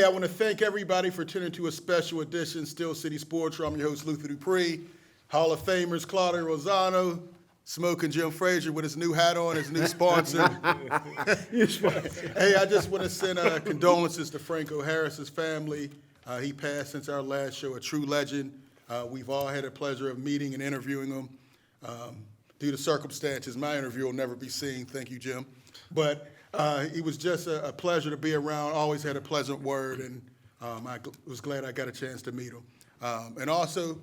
I want to thank everybody for tuning to a special edition, Steel City Sports. I'm your host, Luther Dupree. Hall of Famers, Claudio Rosano, Smoking Jim Frazier with his new hat on, his new sponsor. Hey, I just want to send condolences to Franco Harris's family. He passed since our last show, a true legend. We've all had the pleasure of meeting and interviewing him. Due to circumstances, my interview will never be seen. Thank you, Jim. But it was just a pleasure to be around. Always had a pleasant word, and I was glad I got a chance to meet him. And also,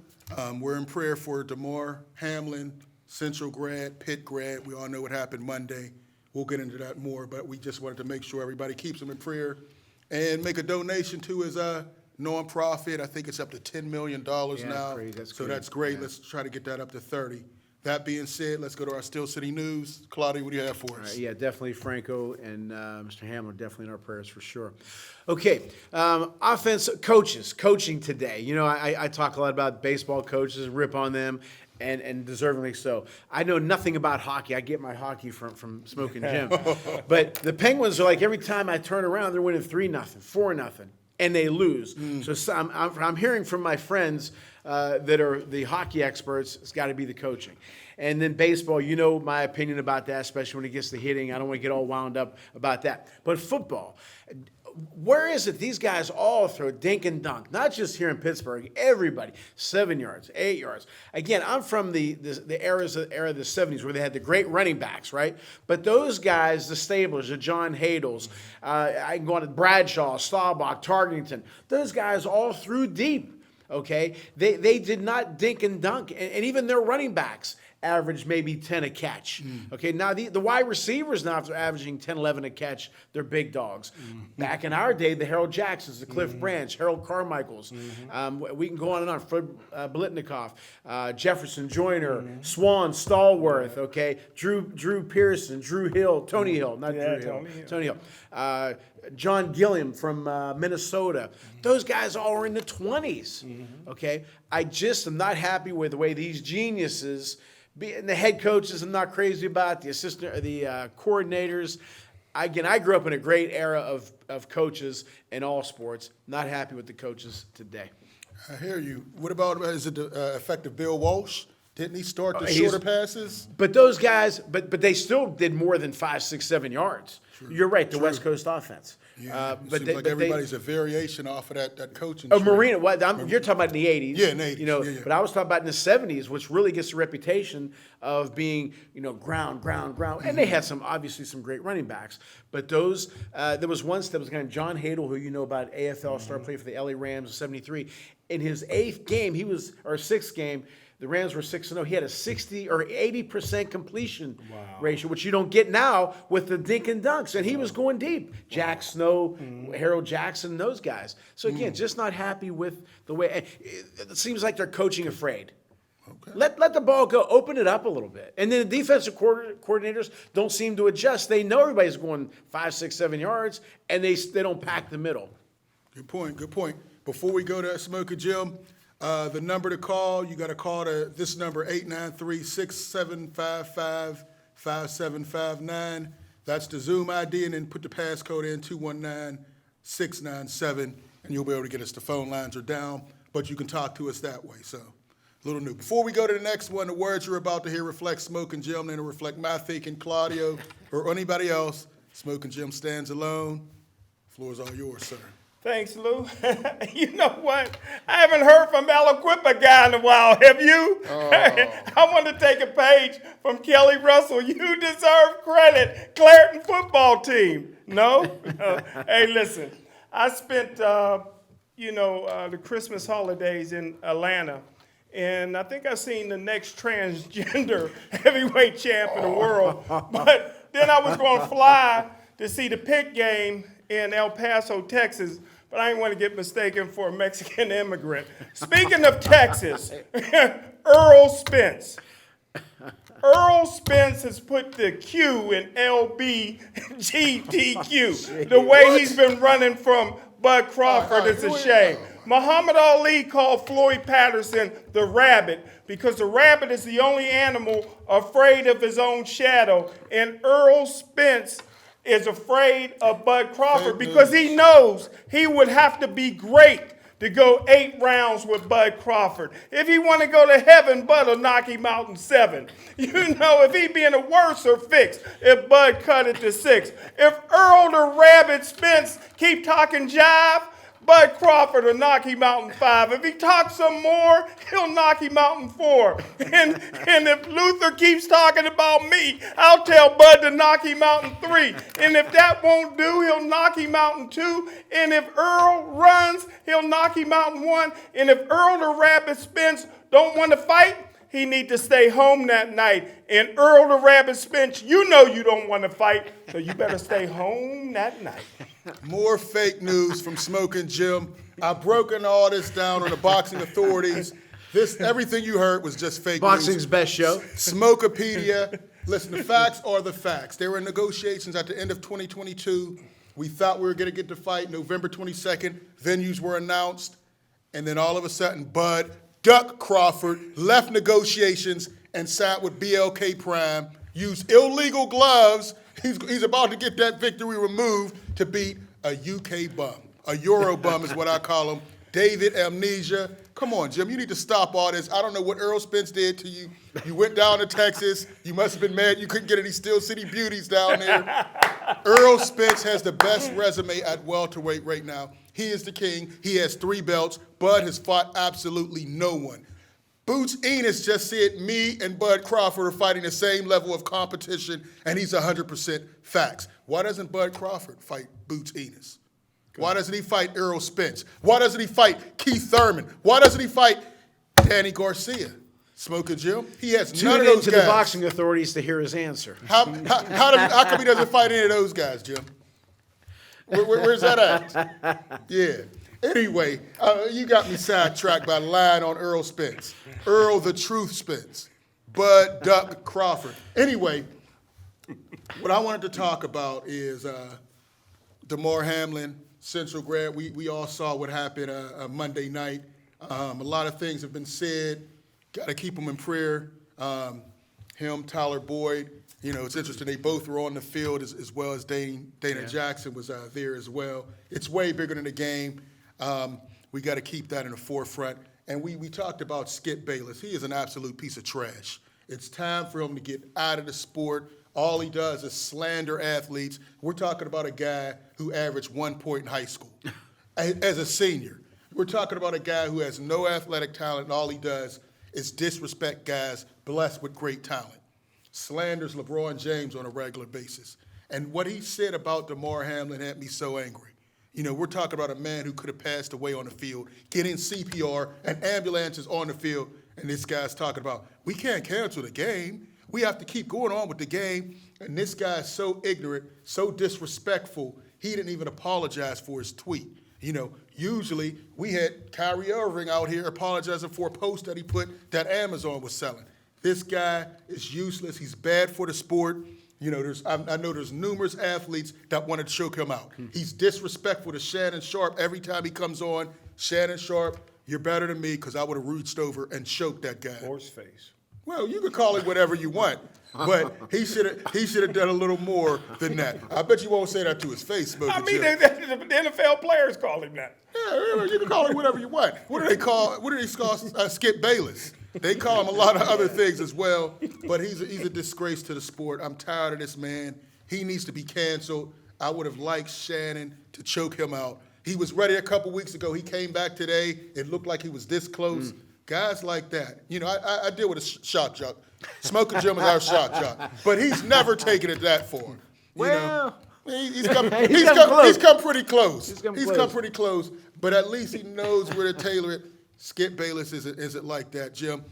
we're in prayer for Damar Hamlin, Central grad, Pitt grad. We all know what happened Monday. We'll get into that more, but we just wanted to make sure everybody keeps him in prayer and make a donation to his nonprofit. I think it's up to $10 million now. That's great. Yeah. Let's try to get that up to 30. That being said, let's go to our Steel City News. Claudia, what do you have for us? Yeah, definitely Franco and Mr. Hamlin, definitely in our prayers for sure. Okay, coaching today. You know, I talk a lot about baseball coaches, rip on them, and deservingly so. I know nothing about hockey. I get my hockey from Smoking Jim. But the Penguins are like, every time I turn around, they're winning 3-0, 4-0. And they lose. So I'm hearing from my friends that are the hockey experts, it's got to be the coaching. And then baseball, you know my opinion about that, especially when it gets to hitting. I don't want to get all wound up about that. But football, where is it these guys all throw dink and dunk? Not just here in Pittsburgh, everybody. 7 yards, 8 yards. Again, I'm from the era of the 70s where they had the great running backs, right? But those guys, the Stablers, the John Hadles, I can go on to Bradshaw, Staubach, Tarkington, those guys all threw deep, okay? They did not dink and dunk, and even their running backs average maybe 10 a catch. Okay, now the wide receivers now, if they're averaging 10, 11 a catch, they're big dogs. Back in our day, the Harold Jacksons, the Cliff Branch, Harold Carmichaels, we can go on and on, Fred Blitnikoff, Jefferson Joyner, Swan Stallworth, okay, Drew Pearson, Drew Hill, Tony Hill, not Drew Hill, Tony Hill. John Gilliam from Minnesota. Those guys all are in the 20s, okay? I just am not happy with the way these geniuses, and the head coaches I'm not crazy about, the coordinators. Again, I grew up in a great era of coaches in all sports. Not happy with the coaches today. I hear you. What about, is it the effect of Bill Walsh? Didn't he start the shorter passes? But those guys, but they still did more than 5, 6, 7 yards. True. You're right, the West Coast offense. Yeah, but everybody's a variation off of that coaching. Marino, you're talking about in the 80s. Yeah, in the 80s. You know, but I was talking about in the 70s, which really gets the reputation of being, ground. And they had obviously some great running backs. But those, there was one that was kind of John Hadle, who you know about, AFL star, played for the LA Rams in '73. In his 6th game, the Rams were 6-0. He had a 60 or 80% completion ratio, which you don't get now with the dink and dunks. And he was going deep. Jack Snow, Harold Jackson, those guys. So again, just not happy with the way. It seems like they're coaching afraid. Okay. Let the ball go. Open it up a little bit. And then the defensive coordinators don't seem to adjust. They know everybody's going 5, 6, 7 yards, and they don't pack the middle. Good point. Before we go to Smoker Jim, the number to call, you got to call to this number, 893-6755-5759. That's the Zoom ID, and then put the passcode in, 219697, and you'll be able to get us. The phone lines are down, but you can talk to us that way. So, a little new. Before we go to the next one, the words you're about to hear reflect Smoking Jim, and it'll reflect my thinking, Claudio, or anybody else. Smoking Jim stands alone. The floor is all yours, sir. Thanks, Lou. You know what? I haven't heard from Aliquippa guy in a while. Have you? Oh. I want to take a page from Kelly Russell. You deserve credit. Clareton football team. No? Hey, listen. I spent, the Christmas holidays in Atlanta, and I think I've seen the next transgender heavyweight champ in the world. But then I was going to fly to see the Pitt game in El Paso, Texas, but I didn't want to get mistaken for a Mexican immigrant. Speaking of Texas, Earl Spence. Earl Spence has put the Q in LBGTQ. The way he's been running from Bud Crawford is a shame. Muhammad Ali called Floyd Patterson the rabbit because the rabbit is the only animal afraid of his own shadow. And Earl Spence is afraid of Bud Crawford because he knows he would have to be great to go 8 rounds with Bud Crawford. If he want to go to heaven, Bud will knock him out in 7. You know, if he be in a worse or fix, if Bud cut it to 6. If Earl the Rabbit Spence keep talking jive, Bud Crawford will knock him out in 5. If he talks some more, he'll knock him out in 4. And if Luther keeps talking about me, I'll tell Bud to knock him out in 3. And if that won't do, he'll knock him out in 2. And if Earl runs, he'll knock him out in 1. And if Earl the Rabbit Spence don't want to fight, he need to stay home that night. And Earl the Rabbit Spence, you know you don't want to fight, so you better stay home that night. More fake news from Smoking Jim. I've broken all this down on the boxing authorities. Everything you heard was just fake Boxing's news. best show. Smokepedia. Listen, the facts are the facts. There were negotiations at the end of 2022. We thought we were going to get the fight November 22nd. Venues were announced. And then all of a sudden, Bud ducked Crawford, left negotiations, and sat with BLK Prime, used illegal gloves. He's about to get that victory removed to beat a UK bum. A Euro bum is what I call him. David Amnesia. Come on, Jim, you need to stop all this. I don't know what Earl Spence did to you. You went down to Texas. You must have been mad you couldn't get any Steel City beauties down there. Earl Spence has the best resume at welterweight right now. He is the king. He has 3 belts. Bud has fought absolutely no one. Boots Enos just said me and Bud Crawford are fighting the same level of competition, and he's 100% facts. Why doesn't Bud Crawford fight Boots Enos? Why doesn't he fight Earl Spence? Why doesn't he fight Keith Thurman? Why doesn't he fight Danny Garcia? Smoking Jim? He has none of Tune those into guys. the boxing authorities to hear his answer. How come he doesn't fight any of those guys, Jim? Where's that at? Yeah. Anyway, you got me sidetracked by lying on Earl Spence. Earl the Truth Spence. Bud Duck Crawford. Anyway, what I wanted to talk about is Damar Hamlin, Central grad. We all saw what happened Monday night. A lot of things have been said. Got to keep them in prayer. Him, Tyler Boyd. You know, it's interesting. They both were on the field as well as Dana Jackson was there as well. It's way bigger than the game. We got to keep that in the forefront. And we talked about Skip Bayless. He is an absolute piece of trash. It's time for him to get out of the sport. All he does is slander athletes. We're talking about a guy who averaged 1 point in high school as a senior. We're talking about a guy who has no athletic talent, and all he does is disrespect guys blessed with great talent. Slanders LeBron James on a regular basis. And what he said about Damar Hamlin had me so angry. You know, we're talking about a man who could have passed away on the field, getting CPR and ambulances on the field, and this guy's talking about, we can't cancel the game. We have to keep going on with the game. And this guy is so ignorant, so disrespectful, he didn't even apologize for his tweet. You know, usually we had Kyrie Irving out here apologizing for a post that he put that Amazon was selling. This guy is useless. He's bad for the sport. You know, I know there's numerous athletes that want to choke him out. He's disrespectful to Shannon Sharp every time he comes on. Shannon Sharp, you're better than me because I would have reached over and choked that guy. Horse face. Well, you can call it whatever you want, but he should have done a little more than that. I bet you won't say that to his face, Smoking I mean, Jim. the NFL players call him that. Yeah, you can call him whatever you want. What do they call Skip Bayless? They call him a lot of other things as well, but he's a disgrace to the sport. I'm tired of this man. He needs to be canceled. I would have liked Shannon to choke him out. He was ready a couple weeks ago. He came back today. It looked like he was this close. Guys like that. You know, I deal with a shock jock. Smoking Jim is our shock jock, but he's never taken it that far. Well, He's come pretty close. He's come pretty close, but at least he knows where to tailor it. Skip Bayless isn't like that, Jim.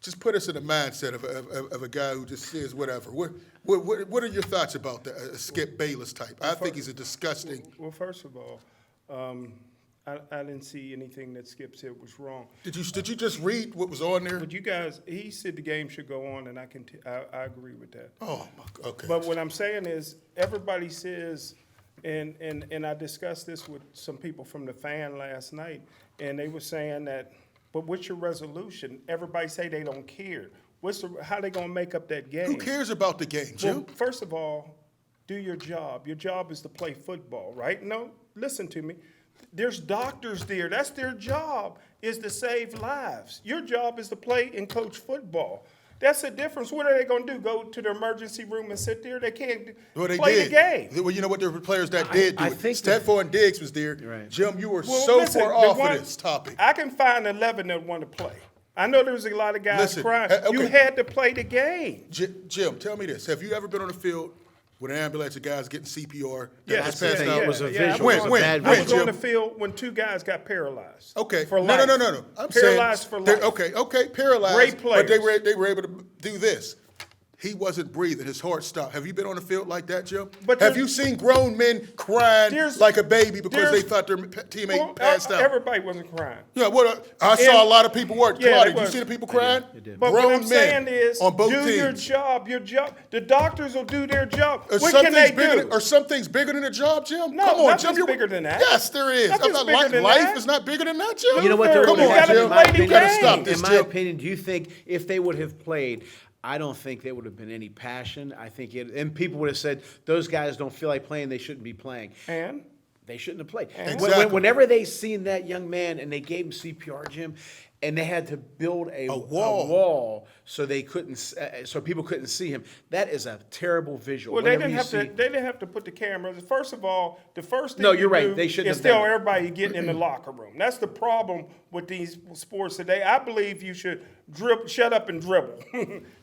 Just put us in the mindset of a guy who just says whatever. What are your thoughts about that, a Skip Bayless type? I think he's a disgusting. Well, first of all, I didn't see anything that Skip said was wrong. Did you just read what was on there? But you guys, he said the game should go on, and I agree with that. Oh, okay. But what I'm saying is, everybody says, and I discussed this with some people from the fan last night, and they were saying that, but what's your resolution? Everybody say they don't care. How they gonna make up that game? Who cares about the game, Jim? Well, first of all, do your job. Your job is to play football, right? No, listen to me. There's doctors there. That's their job, is to save lives. Your job is to play and coach football. That's the difference. What are they going to do? Go to the emergency room and sit there? They can't play the game. Well, you know what? There were players that did do I it. think Stafford and Diggs was there. Right. Jim, you were Listen, far off of this topic. I can find 11 that want to play. I know there was a lot of guys Listen, crying. okay. You had to play the game. Jim, tell me this. Have you ever been on the field with an ambulance of guys getting CPR? Yes, passed out? It was a yeah, visual. I It was a was bad I was visual. on the field when 2 guys got paralyzed. Okay. For No. life. I'm Paralyzed saying, for life. Okay, paralyzed. Great But they players. were able to do this. He wasn't breathing. His heart stopped. Have you been on the field like that, Jim? But have there's- you seen grown men crying There's- like a baby because they there's- thought their teammate Well, passed out? everybody wasn't crying. Yeah, I saw a lot of people work. Yeah, Claudia, they did you was. see the people crying? did. But Grown what I'm men saying is, on both do teams. your job. The doctors will do their job. Are What some can they things bigger do? Are some things bigger than a job, Jim? No, Come on, nothing's Jim. bigger than that. Yes, there is. Nothing's I'm not bigger like than life that. is not bigger than that, Jim. You know what? There Come would on, have Jim. in my Play the opinion, game. Stop this, in my Jim. opinion, do you think if they would have played, I don't think there would have been any passion. I think and people would have said, those guys don't feel like playing, they shouldn't be playing. And They shouldn't have played. Exactly. Whenever they seen that young man and they gave him CPR, Jim, and they had to build a wall so they couldn't, so people couldn't see him. That is a terrible visual. well, they Whenever didn't you have see- to. They didn't have to put the cameras. First of all, the first thing No, you you're right. do They shouldn't is have done tell it. everybody getting in the locker room. That's the problem with these sports today. I believe you should shut up and dribble.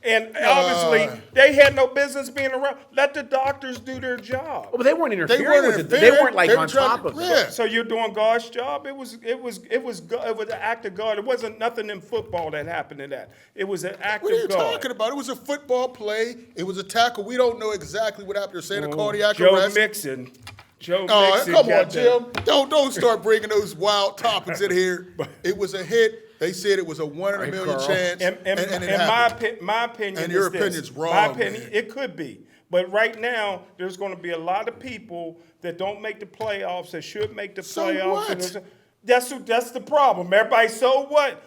And obviously, they had no business being around. Let the doctors do their job. Oh, but they weren't interfering weren't with it. They interfering. weren't like They were on trying top to- of yeah. it. So you're doing God's job. It was an act of God. It wasn't nothing in football that happened to that. It was an act What are of you God. talking about? It was a football play. It was a tackle. We don't know exactly what happened. They're saying a cardiac Joe arrest. Mixon. Joe Oh, Mixon. come on, got Jim. that. Don't start bringing those wild topics in here. It was a hit. They said it was a 1 in a million Carl. chance, And it happened. my opinion And is your this. opinion's wrong, My opinion, man. it could be. But right now, there's going to be a lot of people that don't make the playoffs that should make the So playoffs. what? That's the problem. Everybody, so what?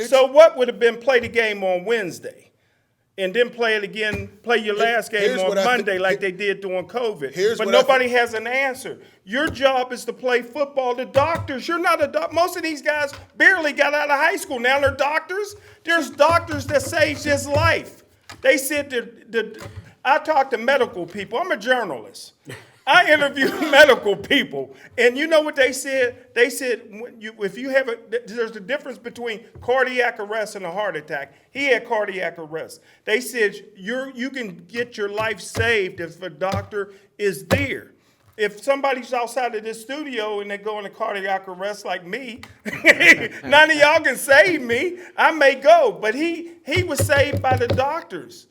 So what would have been play the game on Wednesday? And then play it again, play your last game Here's on what I think- Monday like they did during COVID. Here's But what I nobody has an answer. Your job is to play football. The doctors, you're not a doctor. Most of these guys barely got out of high school. Now they're doctors. There's doctors that saved his life. They said I talk to medical people. I'm a journalist. I interview medical people, and you know what they said? They said if you have there's a difference between cardiac arrest and a heart attack. He had cardiac arrest. They said you can get your life saved if a doctor is there. If somebody's outside of this studio and they go into cardiac arrest like me, none of y'all can save me. I may go, but he was saved by the doctors.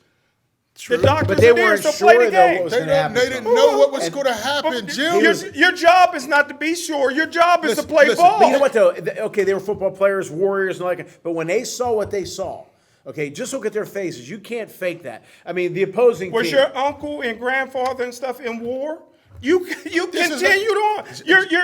True. The doctors But they are there, weren't so play sure, the though, game. what was They going to happen. didn't to him. know what was going to happen, But Jim. your job is not to be sure. Your job is to Listen, play listen, ball. But you know what though? Okay, they were football players, warriors, and like. But when they saw what they saw, okay, just look at their faces. You can't fake that. I mean, the opposing Was team. your uncle and grandfather and stuff in war? You This is continued on.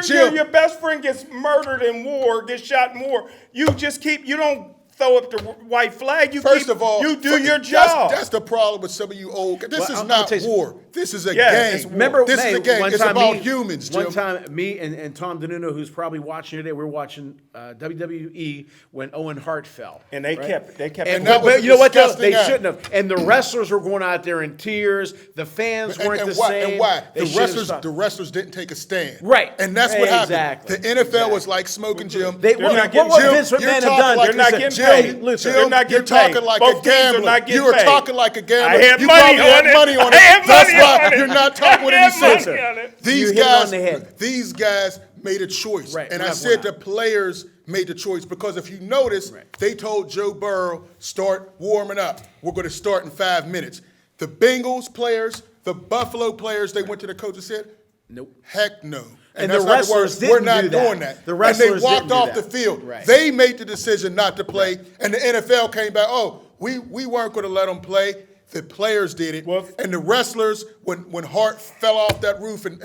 Jim. Your best friend gets murdered in war, gets shot in war. You don't throw up the white flag. First of all, you do your job. That's the problem with some of you old. This Well, is I'll not tell you- war. This is a Yes, it's game. war. Remember, this is a game. one It's time about me- humans, Jim. One time, me and Tom DeNuno, who's probably watching today, we were watching WWE when Owen Hart fell. And they right? kept And it. that was but a you know what? Though? disgusting They act. shouldn't have. And the wrestlers were going out there in tears. The fans weren't the same. And why? They The should have wrestlers, stopped. the wrestlers didn't take a stand. Right. And that's what Exactly. happened. The NFL was like smoking Jim. They- They're what not what getting would paid. Vince You're McMahon have talking done? like They're not getting Jim, paid. Listen, They're not you're getting talking paid. like Both a teams are gambler. not getting You were paid. talking like a gambler. I had you money probably had on it. money on I it. had That's money why on it. you're not talking with I any had money sense. on it. These You hit it guys, on the head. these guys made a choice, Right. and We're I not- said we're the players made the choice because if you notice, Right. they told Joe Burrow start warming up. We're going to start in 5 minutes. The Bengals players, the Buffalo players, they went to the coach and said, Nope. heck no. And that's the not wrestlers word. We're didn't not do that. doing that. The and wrestlers they walked didn't do off that. the field. Right. They made the decision not to play, and the NFL came back, oh, we weren't going to let them play. The players did it. Well, and the wrestlers, when Hart fell off that roof and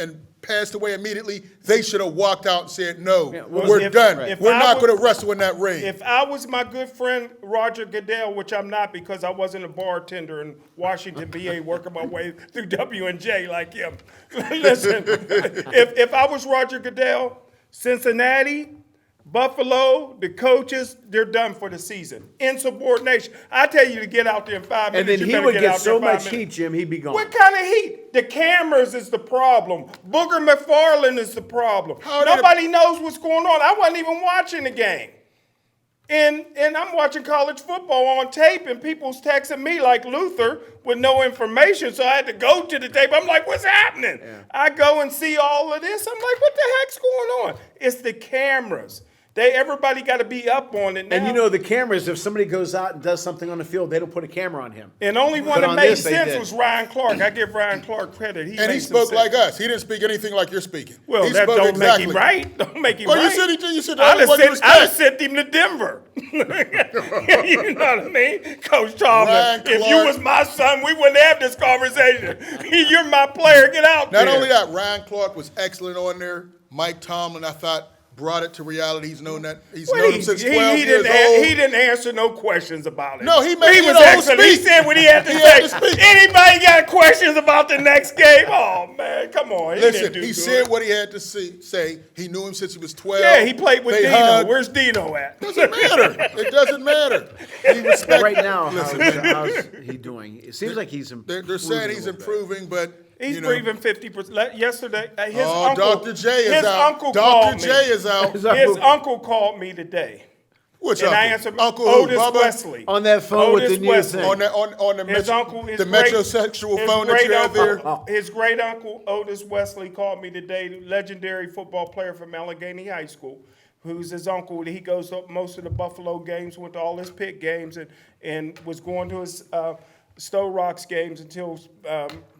passed away immediately, they should have walked out and said, no, well, we're if- done. if We're I not would- going to wrestle in that ring. If I was my good friend Roger Goodell, which I'm not because I wasn't a bartender in Washington, VA, working my way through W&J like him. Listen, if I was Roger Goodell, Cincinnati, Buffalo, the coaches, they're done for the season. Insubordination. I tell you to get out there in 5 And minutes. then you he better would get get out so there in 5 much minutes. heat, Jim, he'd be gone. What kind of heat? The cameras is the problem. Booger McFarland is the problem. How did it- Nobody knows what's going on. I wasn't even watching the game. And I'm watching college football on tape, and people's texting me like Luther with no information, so I had to go to the tape. I'm like, what's happening? I go and see all of this. I'm like, what the heck's going on? It's the cameras. Everybody got to be up on it now. And you know the cameras, if somebody goes out and does something on the field, they don't put a camera on him. and only one But that on made this, they sense did. was Ryan Clark. I give Ryan Clark credit. and made he some spoke sense. like us. He didn't speak anything like you're speaking. Well, he that spoke don't exactly. make him right. Don't make him Well, right. you said I'd that was have sent him to Denver. You know what I mean? Coach Tomlin, Ryan if you Clark- was my son, we wouldn't have this conversation. You're my player. Get out there. Not only that, Ryan Clark was excellent on there. Mike Tomlin, I thought, brought it to reality. He's known that. He's Well, known him since 12 years old. He didn't answer no questions about it. No, he made- he was had a whole excellent. He speech. said what he had to He say. had to speak. Anybody got questions about the next game? Oh man, come on. He Listen, didn't do he good. said what he had to say. He knew him since he was 12. Yeah, he played with They Dino. hugged. Where's Dino at? Doesn't matter. It doesn't matter. He respect- Right now, Listen, how's he doing? It seems like he's they're saying he's improving, but He's you know, breathing 50%. Yesterday, his Oh, uncle. Dr. J is his out. Uncle Dr. called J me. is out. His uncle called me today, Which and uncle? I answered. Uncle who, Otis Bubba? Wesley. on that phone with Otis the new Wesley. thing. On the His uncle, his the great- metrosexual his phone that great you have there. uncle- His great uncle Otis Wesley called me today. Legendary football player from Allegheny High School, who's his uncle. He goes to most of the Buffalo games, went to all his Pitt games, and was going to his Stowe Rocks games until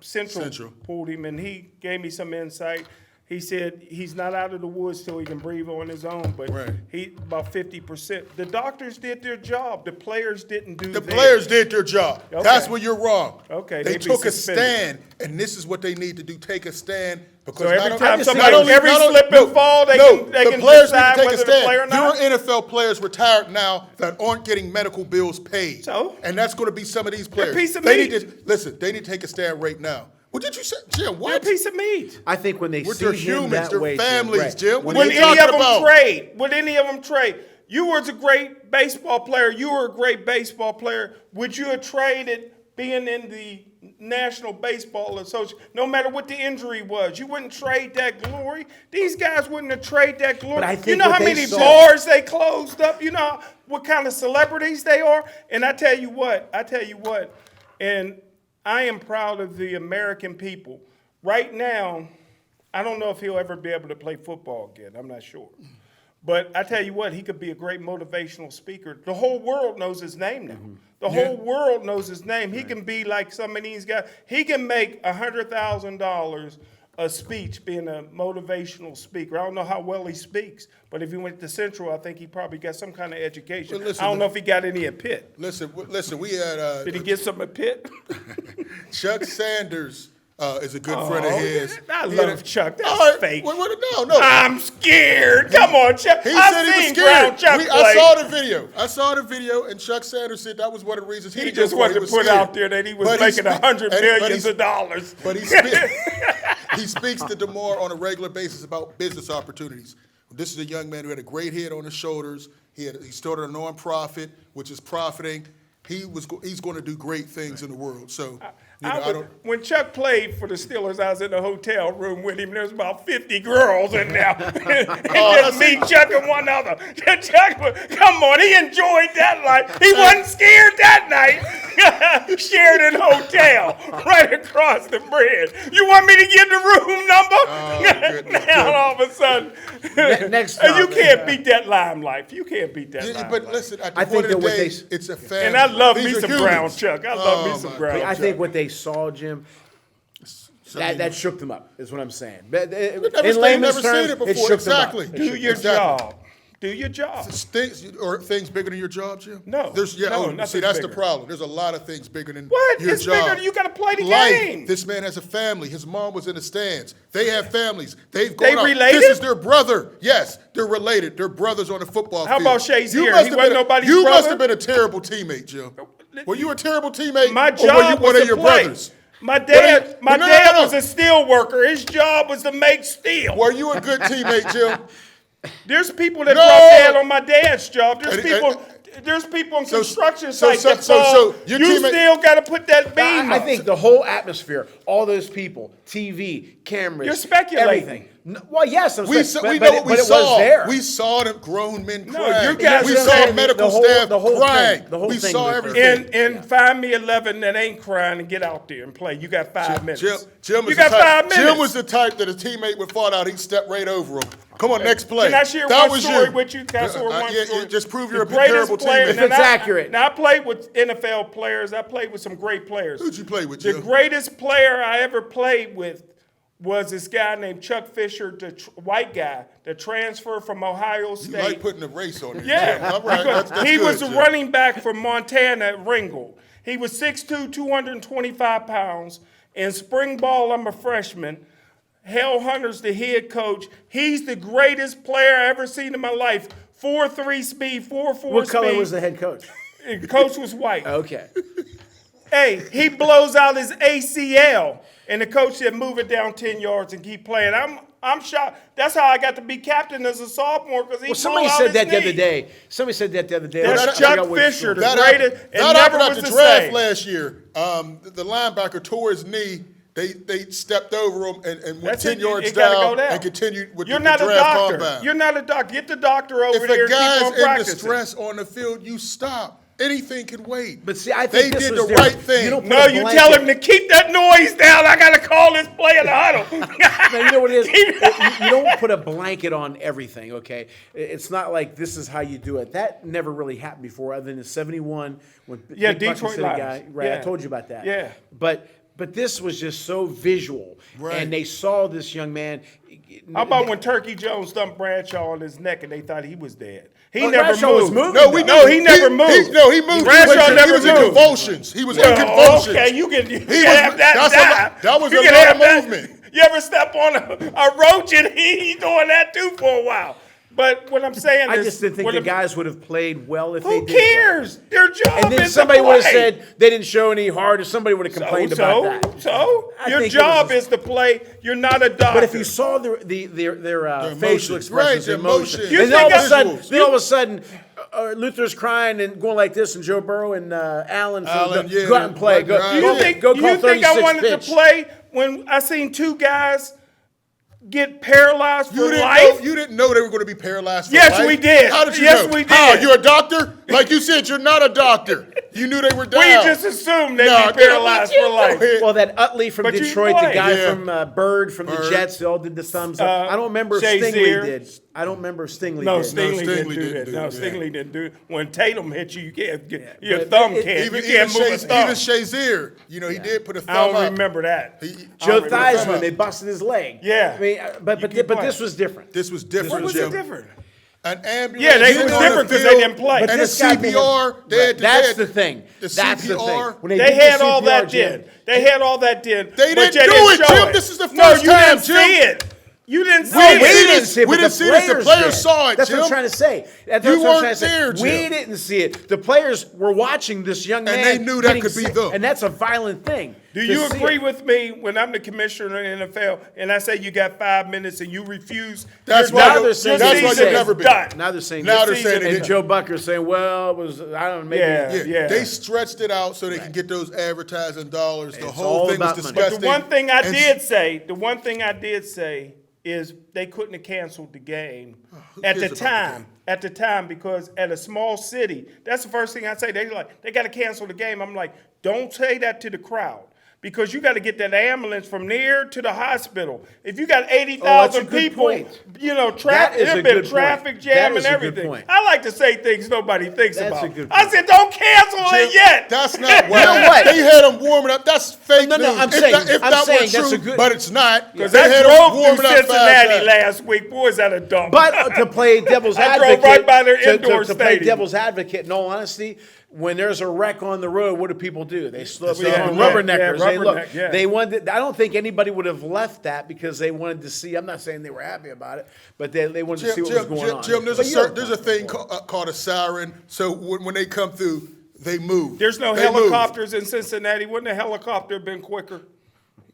Central pulled him, and he gave me some insight. He said he's not out of the woods till he can breathe on his own, but Right. he about 50%. The doctors did their job. The players didn't do The theirs. players did their job. Okay. That's where you're wrong. Okay, They they be took a suspended. stand, and this is what they need to do: take a stand. Because So every not time only- somebody- not only- every not only- slip and fall, they can the players need decide to take a whether to stand. play or not? There are NFL players retired now that aren't getting medical bills paid. So? And that's going to be some of these players. piece of they meat. need to listen. They need to take a stand right now. What did you say, Jim? They're a What? piece of meat. I think when they With see their him humans, that their way, families, right. Jim. When What Would are they- you any talking of them about? trade? Would any of them trade? You was a great baseball player. You were a great baseball player. Would you have traded being in the National Baseball Association, no matter what the injury was? You wouldn't trade that glory. These guys wouldn't have traded that glory. But I You think know what how they many saw- bars they closed up? You know what kind of celebrities they are? And I tell you what, and I am proud of the American people. Right now, I don't know if he'll ever be able to play football again. I'm not sure. But I tell you what, he could be a great motivational speaker. The whole world knows his name now. The whole world knows his name. He can be like some of these guys. He can make $100,000 a speech being a motivational speaker. I don't know how well he speaks, but if he went to Central, I think he probably got some kind of education. Well, listen, I don't know if he got any at Pitt. Listen. We had Did he get some at Pitt? Chuck Sanders is a good friend of Oh, his. I He had love a- Chuck. That's All right, fake. No. I'm scared. Come on, Chuck. He I've said he was seen scared. Brown Chuck I play. saw the video, and Chuck Sanders said that was one of the reasons He didn't just go for it. wanted to was put scared. out there that he was But making spe- $100 and- but millions he- of dollars. But he speaks to Damar on a regular basis about business opportunities. This is a young man who had a great head on his shoulders. He started a nonprofit, which is profiting. He's going to do great things in the world. So, When Chuck played for the Steelers, I was in the hotel room with him. There was about 50 girls in there. Just me, Chuck, and one other. Chuck, come on, he enjoyed that life. He wasn't scared that night. Sheridan Hotel, right across the bridge. You want me to get the room number? Now all of a sudden, next you time. can't beat that limelife. You can't beat that Yeah, limelife. but listen, at the I point think of the that what day, they- it's a family. And I love These me are some humans. brown Chuck. I love me Oh, some my brown I Chuck. think what they saw, Jim, that shook them up, is what I'm saying. But We've in layman's never seen terms, it before. shook them up. Exactly. Do your Exactly. job. Do your job. Things bigger than your job, Jim? No. See, nothing's that's bigger. the problem. There's a lot of things bigger than What? your It's job. bigger. You got to play the Life. game. This man has a family. His mom was in the stands. They have families. They've They gone out. related? This is their brother. Yes, they're related. They're brothers on the football How field. about Shazier? You must He have wasn't been nobody's You must brother? have been a terrible teammate, Jim. Were you a terrible teammate? My or were job you was one of to your play. brothers? My dad No. was a steel worker. His job was to make steel. Were you a good teammate, Jim? There's people that No. drop dead on my dad's job. There's And- people. There's people on So- construction so- sites so- that so- fall. so your You teammate- still got to put that beam. I up. think the whole atmosphere, all those people, TV, cameras, You're speculating. everything. Well, yes, We but know it what we was saw. there. We saw the grown men No, crying. you guys we are saw saying medical the whole- staff the whole crying. thing, the whole We thing saw was- everything. And find me 11 that ain't crying and get out there and play. You got 5 minutes. Jim was you the got type, 5 minutes. Jim was the type that a teammate would fall out, he'd step right over him. Come on, next play. Can I share That one was story you. with you? Can I share one yeah, story? just prove The you're a greatest terrible player- teammate. If it's accurate. Now, I played with NFL players. I played with some great players. Who'd you play with, The Jim? greatest player I ever played with was this guy named Chuck Fisher, the white guy, the transfer from Ohio You State. like putting a race on you, Yeah, Jim. All right, that's he good, was the Jim. running back from Montana at Ringgold. He was 6'2", 225 pounds. In spring ball, I'm a freshman. Hale Hunter's the head coach. He's the greatest player I ever seen in my life. 4.3 speed, 4.4 What speed. color was the head coach? The coach was white. Okay. Hey, he blows out his ACL, and the coach said, "Move it down 10 yards and keep playing." I'm shocked. That's how I got to be captain as a sophomore because he. Well, somebody blew out said his that the other knee. day. Somebody said that the other day. That's I forgot Chuck which Fisher, story. the greatest, and that never happened at was the the draft same. last year. The linebacker tore his knee. They stepped over him and went That's 10 it. yards It gotta go down down. and continued with You're the not a draft doctor. combine. You're not a doctor. Get the doctor over If there a and keep guy's on in practicing. distress on the field, you stop. Anything can wait. But see, I they think this did was the different. right thing. You don't No, put a you blanket- tell him to keep that noise down. I got to call this play in the huddle. No, you know what it is? You don't put a blanket on everything, okay? It's not like this is how you do it. That never really happened before, other than in '71 when Yeah, Big Bucky Detroit said a Lions. guy. Right, Yeah. I told you about that. Yeah. But this was just so visual, Right. and they saw this young man. How about when Turkey Jones dumped Bradshaw on his neck and they thought he was dead? He Oh, never Bradshaw moved. was moving, No, we No, knew. he never moved. He moved. Bradshaw he never was in moved. convulsions. He was in Oh, convulsions. okay, you can was- have that. that's dive. that was You a can lot have of that. movement. You ever step on a roach and he doing that too for a while? But what I'm saying I is, just didn't think what the I'm- guys would have played well if they Who did. play. cares? Their job And then is somebody to would have play. said they didn't show any heart, or somebody would have complained about that. So I your think it job was- is to play. You're not a doctor. But if you saw their facial emotions. expressions, Right, their the emotion, emotions. You and then all of a think sudden, visuals. then all of a sudden, Luther's crying and going like this, and Joe Burrow and Allen, Allen, go, yeah, go out and play. right, Go, right. Do go, you think, go do call you think I 36 wanted pitch. to play when I seen two guys get paralyzed for You didn't life? know. You didn't know they were going to be paralyzed. For Yes, life? we did. How did you Yes, know? we How? did. You're a doctor? Like you said, you're not a doctor. You knew they were down. We just assumed they'd No, be paralyzed for life. Well, that Utley from But you Detroit, the played. guy Yeah. from Bird from the Bird. Jets, they all did the thumbs up. I don't remember if Shazier. Stingley did. I don't remember if Stingley No, did. Stingley didn't Stingley do didn't that. do No, that. Stingley didn't do it. When Tatum hit you, you can't get your But thumb it- can't. Even, You can't move a even thumb. Shazier, he did put a thumb I don't up. remember that. Joe remember Theismann, that. they busted his leg. Yeah. I mean, but You keep but playing. this was different. This was different, What was Jim. it different? An ambulance. Yeah, they getting was on the different 'cause they field, didn't play. And But the this guy CPR, they had That's had the thing. The That's the CPR. thing. When They did had the all CPR, that Jim, did. They had all that did. They but didn't you do it, show Jim. This is the No, first you time, didn't Jim. see it. You didn't see No, it. we didn't didn't- see it, we but didn't see this. The players did. saw it, That's what I'm Jim. trying to say. That's You what I'm weren't trying to say. there, We Jim. didn't see it. The players were watching this young man. they knew that getting could be sick, them. And that's a violent thing. Do to you see agree it. with me when I'm the commissioner in the NFL and I say you got 5 minutes and you refuse? That's your why Now job- they're saying your that's why season they've is never been. done. Now they're saying Now this. they're saying season it And is. Joe Bucker's saying, well, it was, I don't know, maybe. Yeah. Yeah, they stretched it out so they could get those advertising dollars. The It's whole all thing was about money. disgusting. The one thing I And did say is they couldn't have canceled the game at cares the about the time. game? At the time, because at a small city, that's the first thing I say. They got to cancel the game. I'm like, don't say that to the crowd. because you got to get that ambulance from there to the hospital. If you got that's a 80,000 good people, point. Traffic, That is there's a been good traffic point. jam That is and a good everything. point. I like to say things nobody thinks That's about. a good I point. said, don't cancel it yet. That's not You know well. what? They had them warming up. That's fake No, news. I'm If saying- that, if I'm that saying were that's true, a good- but it's not. Because They I had them drove warming through up Cincinnati fast. last week. Boys, that a dump. But to play devil's I drove advocate, right by their to indoor play stadium. devil's advocate, in all honesty, when there's a wreck on the road, what do people do? They slow up. Yeah, They're yeah, rubberneckers. yeah, They look. rubberneck, yeah. They wanted. I don't think anybody would have left that because they wanted to see. I'm not saying they were happy about it, but they wanted to see what was going on. Jim, there's But you know there's a thing called a siren. So when they come through, they move. There's no They move. helicopters in Cincinnati. Wouldn't a helicopter have been quicker?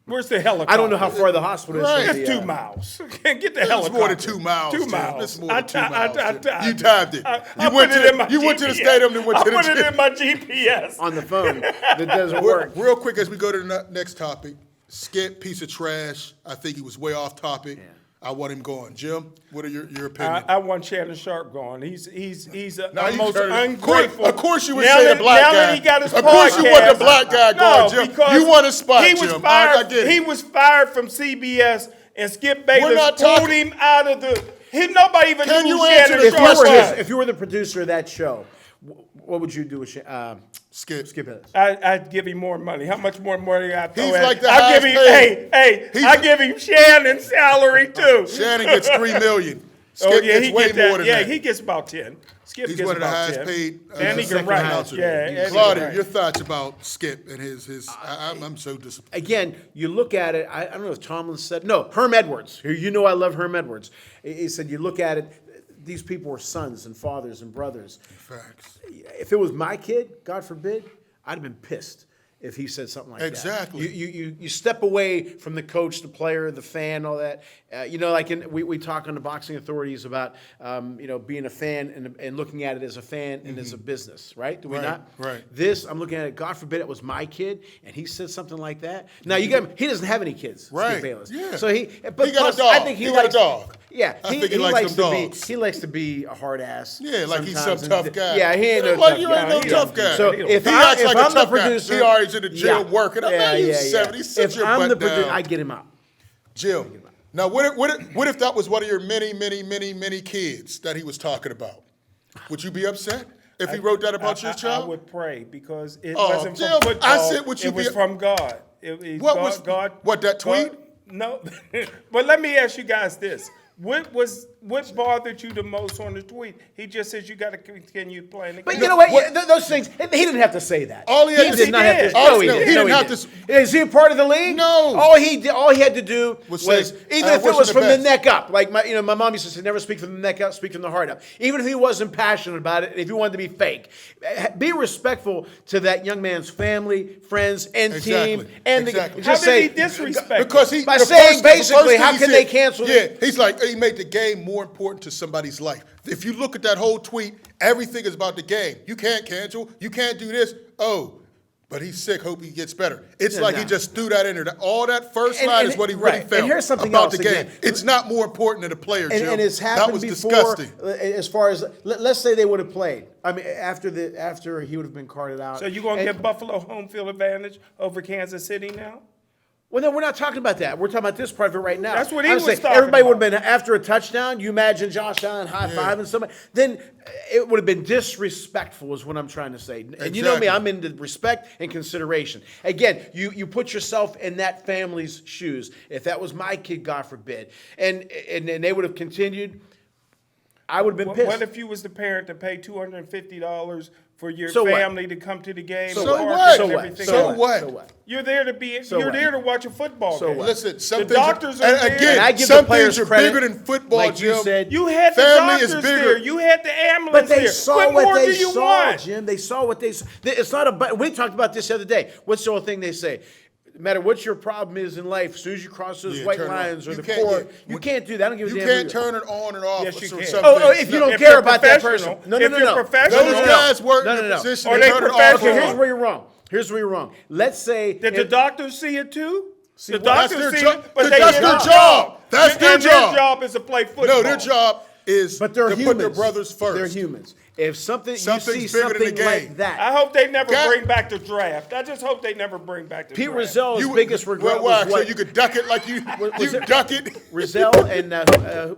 Where's the helicopter? I don't know how far the hospital is. Right. from It's the, 2 miles. Get the It's helicopter. more than 2 miles. 2 Jim. miles. It's more than 2 miles. I You timed it. I You put went it to in my you went to the GPS. stadium and went to the I put it gym. in my GPS. on the phone. That doesn't work. Real quick as we go to the next topic, Skip, piece of trash. I think he was way off topic. Yeah. I want him gone. Jim, what are your opinion? I want Shannon Sharp gone. He's Now you almost turned it- ungrateful. Of course you would Now say that- the black now guy. that he got his Of course you want podcast- the black guy No, gone, Jim. because You want a spot, he was Jim. Fired, I get it. He was fired from CBS, and Skip Bayless not pulled talking- him out of the. Nobody even Can knew you who answer Shannon the If you, Sharp were question? was. if you were the producer of that show, what would you do with Skip. Skip Bayless? I'd give him more money. How much more money I throw He's at like the I'll give him, highest paid. I give him Shannon's salary too. Shannon gets $3 million. Skip Oh yeah, gets he way gets that. more than Yeah, that. he gets about 10. Skip He's gets one of the about highest 10. paid. And he can second write. announcer. Yeah, and he can Claudia, write. your thoughts about Skip and his I'm so disappointed. Again, you look at it. I don't know if Tomlin said no. Herm Edwards, who you know I love Herm Edwards. He said you look at it. These people were sons and fathers and brothers. Facts. If it was my kid, God forbid, I'd have been pissed if he said something like Exactly. that. You step away from the coach, the player, the fan, all that. Like we talk on the boxing authorities about being a fan and looking at it as a fan and as a business, right? Do we Right, not? right. This, I'm looking at it. God forbid it was my kid, and he said something like that. Now you got him. He doesn't have any kids, Right, Skip Bayless. yeah. So He got a plus, dog. I think he He got a likes dog. Yeah, I think he likes them dogs. He likes to be a hard ass. Yeah, like he's some sometimes. tough guy. Yeah, he ain't no like tough you guy. ain't no He tough don't. guy. So he if acts like I'm a the tough producer, guy. He already in the jail yeah. working. I'm not even 70. Sit If your I'm butt the down. producer, I get him out. Jim, now what if that was one of your many kids that he was talking about? Would you be upset if he wrote that about your I child? would pray because it Oh, wasn't Jim, from football. I said, would you it was be- from God. It What God, was- God? what, that tweet? God- no, but let me ask you guys this: what bothered you the most on the tweet? He just says you got to continue playing the game. But you know what? Yeah, those things. He didn't have to say that. All he had to did say- not have to. All- No, he no, didn't. he No, didn't have didn't. to- Is he a part of the league? No. All he had to do Was was say, even I if it wish was him the from the best. neck up. Like my mom used to say, never speak from the neck up, speak from the heart up. Even if he wasn't passionate about it, if he wanted to be fake, be respectful to that young man's family, friends, and Exactly. team. And Exactly. just How did say he disrespect? Because he By the saying first basically, thing how he can said- they cancel Yeah, it? he's like he made the game more important to somebody's life. If you look at that whole tweet, everything is about the game. You can't cancel. You can't do this. Oh, but he's sick. Hope he gets better. It's like he just threw that in there. All that first And- line and- is what he right. really And felt here's something about else the game. again. It's not more important than the player, Jim. And it's that happened was before. disgusting. As far as let's say they would have played. I mean, after he would have been carted out. So you gonna And- give Buffalo home field advantage over Kansas City now? Well, no, we're not talking about that. We're talking about this part of it right now. That's what he I'm was saying talking everybody would have about. been after a touchdown. You imagine Josh Allen high fiving somebody. Then it would have been disrespectful, is what I'm trying to say. And you know me, Exactly. I'm into respect and consideration. Again, you put yourself in that family's shoes. If that was my kid, God forbid, and they would have continued, I would have been pissed. What if you was the parent to pay $250 for your So what? family to come to the game? So and So park what? and So everything So else? what? So what? You're there to be. So you're what? there to watch a football So game. what? Listen, some The things doctors are and there. again, And I give some the players things are credit, bigger than football, like you Jim. said. You had the Family is doctors bigger. there. You had the ambulance But they there. saw what what more they do you saw, want? Jim. They saw what they saw. It's not a. We talked about this the other day. What's the old thing they say? No matter what your problem is in life, as soon as you cross those Yeah, white turn it on. lines or You the can't- court, yeah. you can't do that. I don't give a You damn. can't who you are. turn it on and off. Yes, you for can. some Oh, things. if you don't If care you're about that professional- person. No, if you're professional- Those No, guys work no, in no. a position Are to they turn it off. professional? Okay, here's where you're wrong. Here's where you're wrong. Let's say Did the doctors see it too? The well, that's doctors their see job. it, but they That's did their their job. That's And their their job. job is to play football. No, their job is But they're to humans. put their brothers first. They're humans. If something you Something's see bigger than the something like game. that, I hope they never God- bring back the draft. I just hope they never bring back the Pete draft. Rozelle's biggest regret why? was what So you could duck it like you duck it. Rozelle and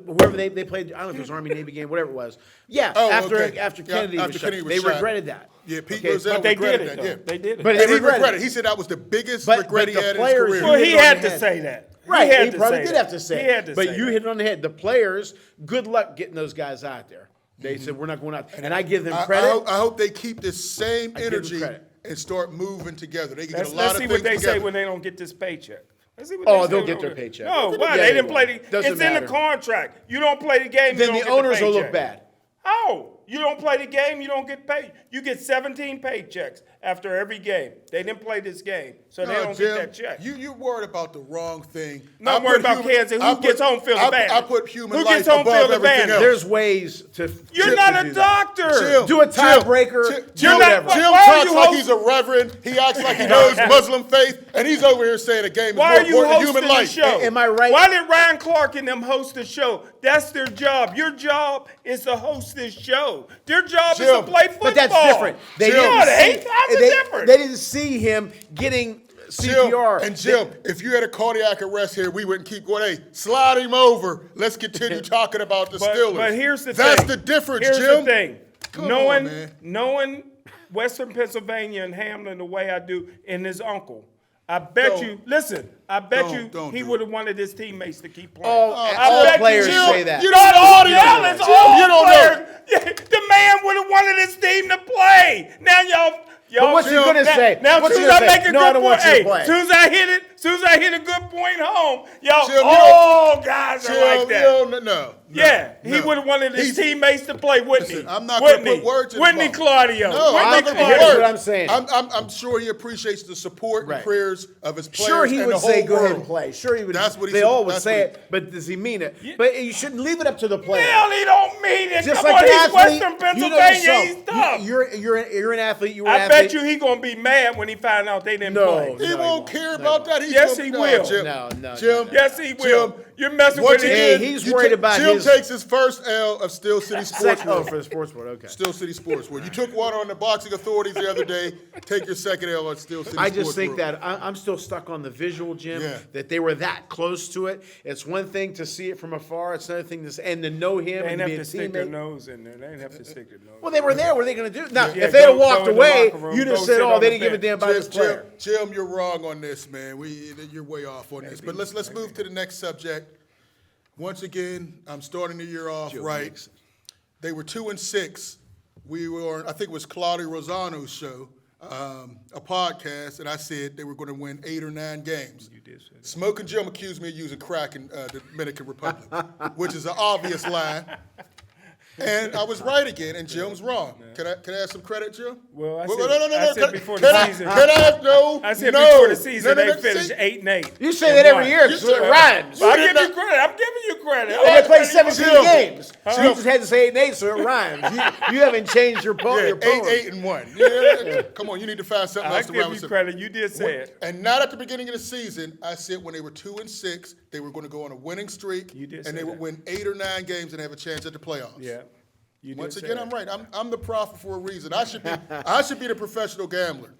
whoever they played. I don't know if it was Army Navy game, whatever it was. Yeah, Oh, after okay. after Yeah, Kennedy after was Kennedy shot, was they shot. regretted that. Yeah, Pete Okay, Rozelle But they did regretted it, that. though. Yeah. They did it. But And they he regretted regretted. it. He said that was the biggest But regret he the had in his players career. who Well, hit he it on had the to head. say that. Right, had he to probably say did that. have to say He it. had to But say you that. hit it on the head. The players, good luck getting those guys out there. They said, we're not going out. And I give them credit. I hope they keep this same give them energy credit. and start moving together. They can Let's, get a lot let's of see things what they together. say when they don't get this paycheck. Let's see what Oh, they they'll say get when their they don't paycheck. No, Yeah, why? they They didn't will. play the. Doesn't It's in matter. the contract. You don't play the game. Then you the don't get owners will look paycheck. bad. How? You don't play the game, you don't get paid. You get 17 paychecks after every game. They didn't play this game, so they No, don't Jim, get that check. You worried about the wrong thing. No, I'm I worried put about Kansas. Who I put- gets home field I- advantage? I put human Who life gets home above field everything advantage? else. There's ways to. You're to not do a that. doctor. Jim, Do a tiebreaker, Jim, do Jim, whatever. Jim Why are talks you like host- he's a reverend. He acts like he knows Muslim faith, and he's over here saying a game is Why more are you important than hosting human the life. show? Am I right? Why did Ryan Clark and them host the show? That's their job. Your job is to host this show. Their job is to Jim, play football. But that's different. They Jim. didn't No, it see- ain't. How's it they- different? They didn't see him getting CPR. Jim, and Jim, if you had a cardiac arrest here, we wouldn't keep going. Hey, slide him over. Let's continue talking about the Steelers. But here's the That's thing. the difference, Here's Jim. the thing. Come knowing, on, man. knowing Western Pennsylvania and Hamlin the way I do, and his uncle, I bet Don't- you. Listen, I bet don't- you don't he do would have wanted his teammates to keep playing. All- I all bet players you, say that. You Not don't all know. y'all. Jim, It's all you don't players. know. Yeah, the man would have wanted his team to play. Now y'all. But what's he Jim, gonna say? Now, What's soon he as I gonna say? make a No, good I don't point, want you to hey, play. soon as I hit a good point home, y'all, Jim, you all guys are like that. No. Yeah, he would have wanted his teammates to play, wouldn't he? Listen, I'm not gonna Wouldn't put words in his Whitney mouth. Claudio. No, Whitney I'm not gonna put Here's words. what I'm saying. I'm sure he appreciates the support Right. and prayers of his players Sure, he and would the say, whole "Go ahead world. and play." Sure, he would. That's what he They said. all would That's say what it, but does he mean it? But you shouldn't leave it up to the player. Hell, he don't mean it. Just Come like on, an he's athlete, Western you know Pennsylvania. yourself. He's tough. You're an athlete. You were an I athlete. bet you he gonna be mad when he find out they didn't No. play. He No, won't he care won't. about that. He's Yes, gonna- he no, will. Jim, No. Jim, Yes, he will. Jim, You're messing once with him. again, Hey, he's you worried ta- about Jim his- takes his first L of Steel City Sports Oh, World. for the sports world. Okay. Steel City Sports World. You took one on the boxing authorities the other day. Take your second L on Steel City I Sports just think World. that I'm still stuck on the visual, Jim. Yeah. That they were that close to it. It's one thing to see it from afar. It's another thing to know him They and ain't be have a to stick their teammate. nose in there. They ain't have to stick their nose. Well, they were there. What are they going to do? Now, Yeah, if they had go walked in the away, locker room, you'd have go said, sit "Oh, on they the didn't give a bench." damn about this player." Jim, you're wrong on this, man. You're way off on this. But let's move to the next subject. Once again, I'm starting the year off right. They were 2-6. We were on, I think it was Claudio Rosano's show, a podcast, and I said they were going to win 8 or 9 games. You did say that. Smoking Jim accused me of using crack in the Dominican Republic, which is an obvious lie. And I was right again, and Jim's wrong. Can I have some credit, Jim? Well, I no, said- no, no, no, I no. said Can- before can the I- season- Can I have no? I said no, before the season no, no, they finished see? 8-8. You say that every year You because it said- rhymes. I did give you not- credit. I'm giving you credit. And they played 17 Jim. games. So Jim. you just had to say 8-8, so it rhymes. You haven't changed your poem. Yeah, your poem. 8-1. Yeah. Come on, you need to find something I else to rhyme give with. you credit. You did say it. And not at the beginning of the season. I said when they were 2-6, they were going to go on a winning streak, You did and say they would that. win 8 or 9 games and have a chance at the playoffs. Yeah. You did Once say again, that. I'm right. I'm the prophet for a reason. I should be the professional gambler.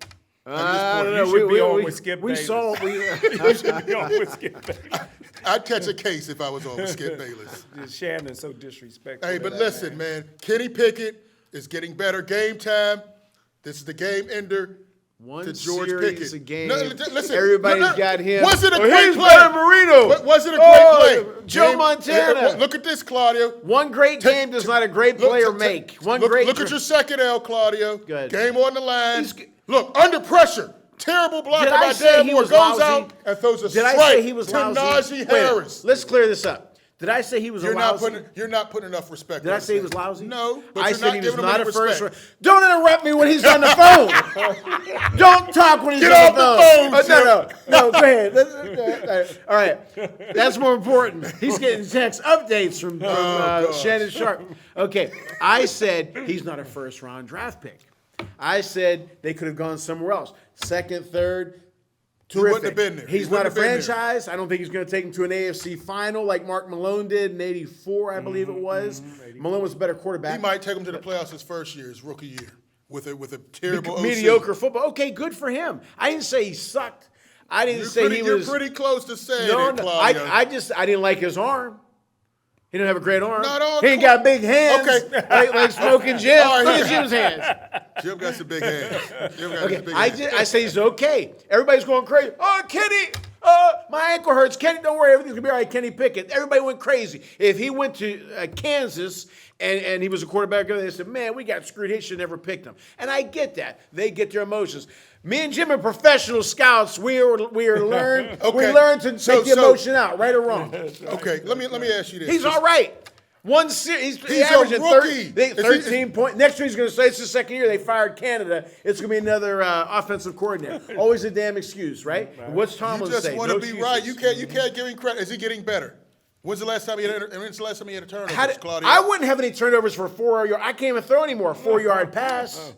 I don't You know. should be on with Skip we Bayless. saw. You should be on with Skip Bayless. I'd catch a case if I was on with Skip Bayless. Shannon's so disrespectful. Hey, to but that listen, man. Kenny Pickett is getting better. Game time. This is the game ender. One to George series Pickett. a game. No, listen, Everybody's got him. Was it a Oh, great here's play? Barry Marino. Was it a great Oh, play? Joe Montana. Look at this, Claudio. One great game does not a great player make. One great. Look at your second L, Claudio. Good. Game on the line. He's g- Look, under pressure. Terrible blocker Did I by say he Damar. was Goes lousy? out and throws a Did strike I say he was to lousy? Najee Wait a minute. Harris. Let's clear this up. Did I say he was You're a not lousy? putting enough respect. Did on I his say he name. was lousy? No, but I you're said not he was giving him not any a first. respect. Don't interrupt me when he's on the phone. Don't talk when he's Get on off the phone, no. Go ahead. All right, that's more important. He's getting text updates from gosh. Shannon Sharp. Okay, I said he's not a first-round draft pick. I said they could have gone somewhere else. Second, third. He wouldn't have been there. He's He not a wouldn't have been there. franchise. I don't think he's going to take him to an AFC final like Mark Malone did in '84, I believe it was. Malone was a better quarterback. He might take him to the playoffs his first year, his rookie year, with a terrible OC. Mediocre football. Okay, good for him. I didn't say he sucked. I didn't say he was. You're pretty close to saying No, it, no. Claudio. I didn't like his arm. He didn't have a great arm. Not all he ain't got big hands. Okay. like Smoking Jim. All right, Look at yeah. Jim's hands. Jim got some big hands. Jim got Okay, some big I hands. say he's okay. Everybody's going crazy. Oh, Kenny, my ankle hurts. Kenny, don't worry, everything's gonna be all right. Kenny Pickett. Everybody went crazy. If he went to Kansas and he was a quarterback, they said, "Man, we got screwed. He should never picked him." And I get that. They get their emotions. Me and Jim are professional scouts. We learn to take the emotion out, right or wrong. Okay, let me ask you this. He's all right. He's a averaging rookie. 13 points. Next year he's going to say it's the second year they fired Canada. It's going to be another offensive coordinator. Always a damn excuse, right? What's Tomlin You say? just want to No be excuses. right. You can't give him credit. Is he getting better? When's the last time he had a turnover, Claudio? I wouldn't have any turnovers for 4 yard. I can't even throw anymore. A 4-yard pass.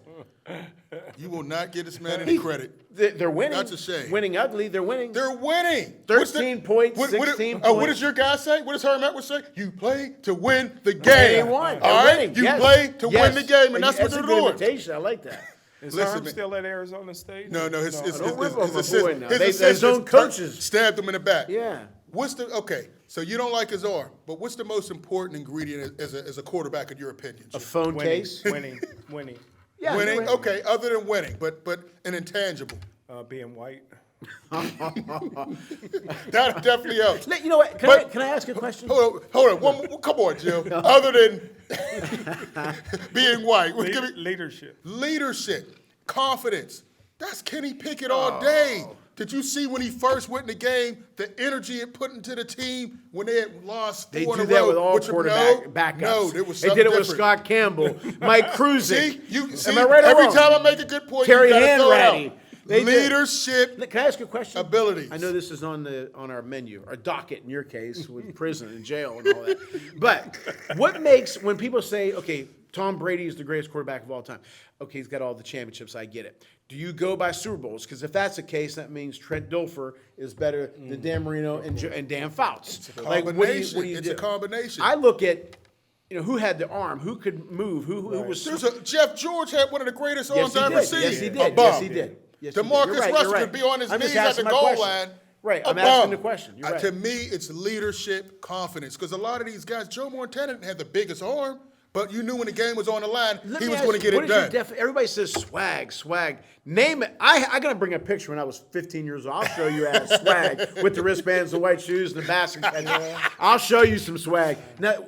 You will not give this man any credit. They're winning. That's a shame. Winning ugly. They're winning. They're winning. 13 points, 16 points. What does your guy say? What does Herm Edwards say? You play to win the game. They won. All They're right? winning. You Yes. play to Yes. win the game, and that's what they're a good doing. imitation. I like that. Is Listen, Herm man. still at Arizona State? No, his Don't rip his on my boy assistant- now. his They're assistants zone coaches. stabbed him in the back. Yeah. Okay? So you don't like his arm, but what's the most important ingredient as a quarterback in your opinion? A Jim? phone Winning, case. winning. Yeah, Winning, you're right. okay. Other than winning, but an intangible. Being white. That definitely helps. You know what? Can I ask a question? Hold on. One more, come on, Jim. Other than being white, give me Leadership. leadership, confidence. That's Kenny Pickett all day. Did you see when he first went in the game, the energy it put into the team when they had lost They four do in a that row? with all Which- backups. No, there was They something did it with different. Scott Campbell, Mike Kruzik. See, Am I right or every wrong? time I make a good point, Terry you gotta throw it Hanratty. out. They did. Leadership. Can I ask you a question? Abilities. I know this is on our menu, our docket in your case, with prison and jail and all that. But what makes, when people say, okay, Tom Brady is the greatest quarterback of all time. Okay, he's got all the championships. I get it. Do you go by Super Bowls? Because if that's the case, that means Trent Dilfer is better than Dan Marino and Dan Fouts. Like, what do Combination. you It's do? a combination. I look at, who had the arm, who could move, who was. Jeff George had one of the greatest Yes, arms he I ever did. seen. Yes, he did. A bum. Yes, he did. Yes, he did. DeMarcus You're right, Russell you're right. could be on his I'm just knees at asking the my goal question. line. Right, A I'm asking bum. the question. You're right. To me, it's leadership, confidence. Because a lot of these guys, Joe Montana didn't have the biggest arm, but you knew when the game was on the line, Let he me was ask going to you, get what it is your done. everybody says swag. Name it. I got to bring a picture when I was 15 years old. I'll show you as swag with the wristbands, the white shoes, and the basket. I'll show you some swag. Now,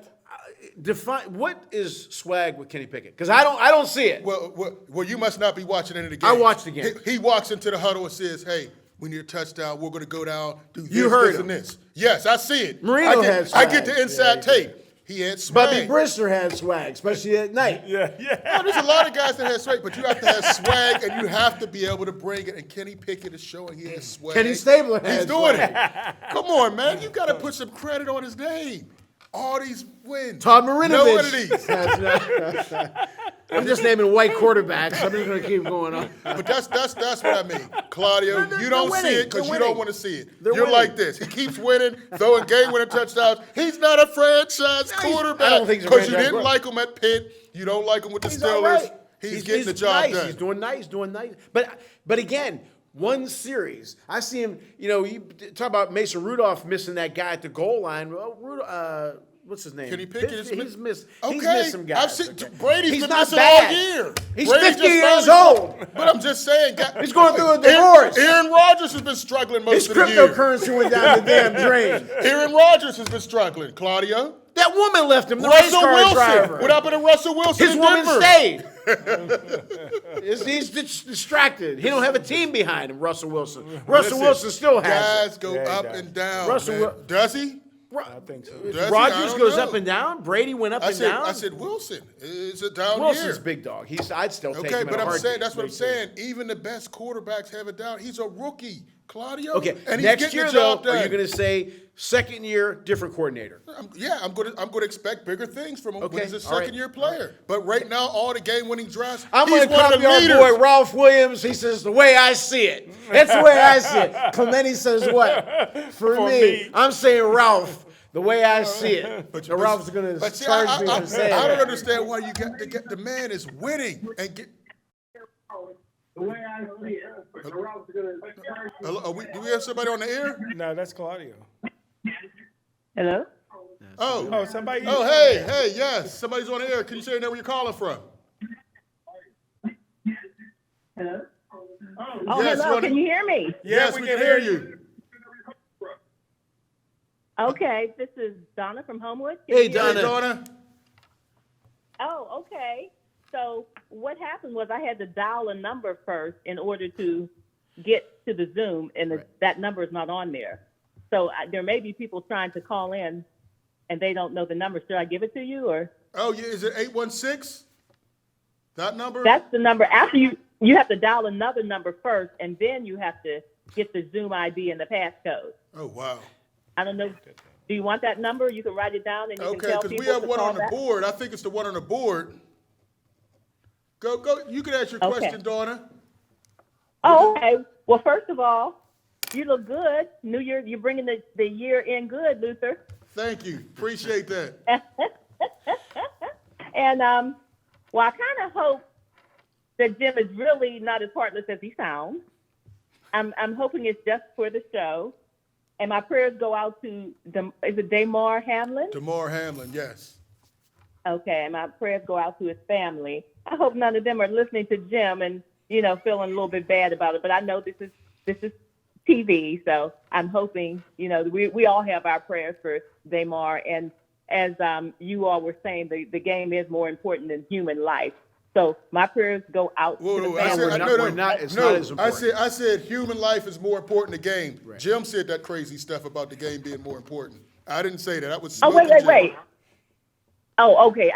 define what is swag with Kenny Pickett? Because I don't see it. Well, you must not be watching any of the game. I watched the game. He walks into the huddle and says, hey, we need a touchdown. We're going to go down, do this, You heard this, him. and this. Yes, I see it. Marino had I get swag. the inside tape. He had swag. Bubby Brister had swag, especially at night. No, there's a lot of guys that have swag, but you have to have swag, and you have to be able to bring it. And Kenny Pickett is showing he has swag. Kenny Stabler had He's doing swag. it. Come on, man. You got to put some credit on his name. All these wins. Todd Marinovich. No one of these. I'm just naming white quarterbacks. I'm just going to keep going on. But that's what I mean. Claudio, They're you don't see winning. it because They're you don't winning. want to see it. They're You're winning. like this. He keeps winning, throwing game-winning touchdowns. He's not a franchise quarterback. I don't think he's a because you franchise didn't like him at Pitt. You don't like him with the He's Steelers. all right. He's getting the job nice. done. He's doing nice. But again, one series. I see him, you talk about Mason Rudolph missing that guy at the goal line. Well, what's his name? Kenny Pickett is He's missed Okay. some guys. I've seen, Okay. Brady's He's been not missing bad. all year. He's Brady's 50 just years finally- old. But I'm just saying. He's going through a divorce. Aaron Rodgers has been struggling His most of the year. cryptocurrency went down the damn drain. Aaron Rodgers has been struggling, Claudio. That woman left him, the race Russell car Wilson. driver. What happened to Russell Wilson His in woman Denver? stayed. He's distracted. He don't have a team behind him, Russell Wilson. Russell Listen, Wilson still has Guys it. go Yeah, he up does. and down. Russell man. Wil- Does he? I think so. Does he? I Rodgers don't goes know. up and down. Brady went up I and said, down. I said Wilson. It's a down Wilson's year. big dog. I'd still take Okay, him. but in a I'm saying heartbeat. that's what I'm saying. Even the best quarterbacks have it down. He's a rookie. Claudio. Okay, And he's next getting year the though, job are you done. going to say second year, different coordinator? I'm going to expect bigger things from him Okay, when he's a all right, second-year player. But right now, all the game-winning drives, I'm he's going to one of copy the our leaders. boy Ralph Williams. He says the way I see it. That's the way I see it. Clemente says what? For me, I'm saying Ralph. The way I see it. But- Now, but- Ralph's going to but see, charge me for saying I don't that. understand why you get the man is winning and get. The way I see it, the Rock's gonna charge you. Hello, do we have somebody on the air? No, that's Claudio. Hello? Oh, Oh, somebody. oh, hey, yes, somebody's on the air. Can you say your name where you're calling from? Hello? Oh, Oh, Yes, you're hello. on the- Can you hear me? Yes, we can hear you. Okay, this is Donna from Homewood. Can Hey, you hear me? Hey, Donna. Donna. Oh, okay. So what happened was I had to dial a number first in order to get to the Zoom, and Right. that number is not on there. So there may be people trying to call in, and they don't know the number. Should I give it to you, or? Oh, yeah, is it 816? That number? That's the number. After you have to dial another number first, and then you have to get the Zoom ID and the passcode. Oh, wow. I don't know. Do you want that number? You can write it down, and you Okay, can tell because people we have to one call on the back. board. I think it's the one on the board. Go. You can ask your Okay. question, Donna. Oh, okay. Well, first of all, you look good. New Year, you're bringing the year in good, Luther. Thank you. Appreciate that. And well, I kind of hope that Jim is really not as heartless as he sounds. I'm hoping it's just for the show. And my prayers go out to is it Damar Hamlin? Damar Hamlin, yes. Okay, and my prayers go out to his family. I hope none of them are listening to Jim and feeling a little bit bad about it. But I know this is TV, so I'm hoping we all have our prayers for Damar. And as you all were saying, the game is more important than human life. So my prayers go out to the I family. said, we're not- it's not as important. I said human life is more important than the game. Right. Jim said that crazy stuff about the game being more important. I didn't say that. That was Oh, Smoking wait. Jim. Oh, okay.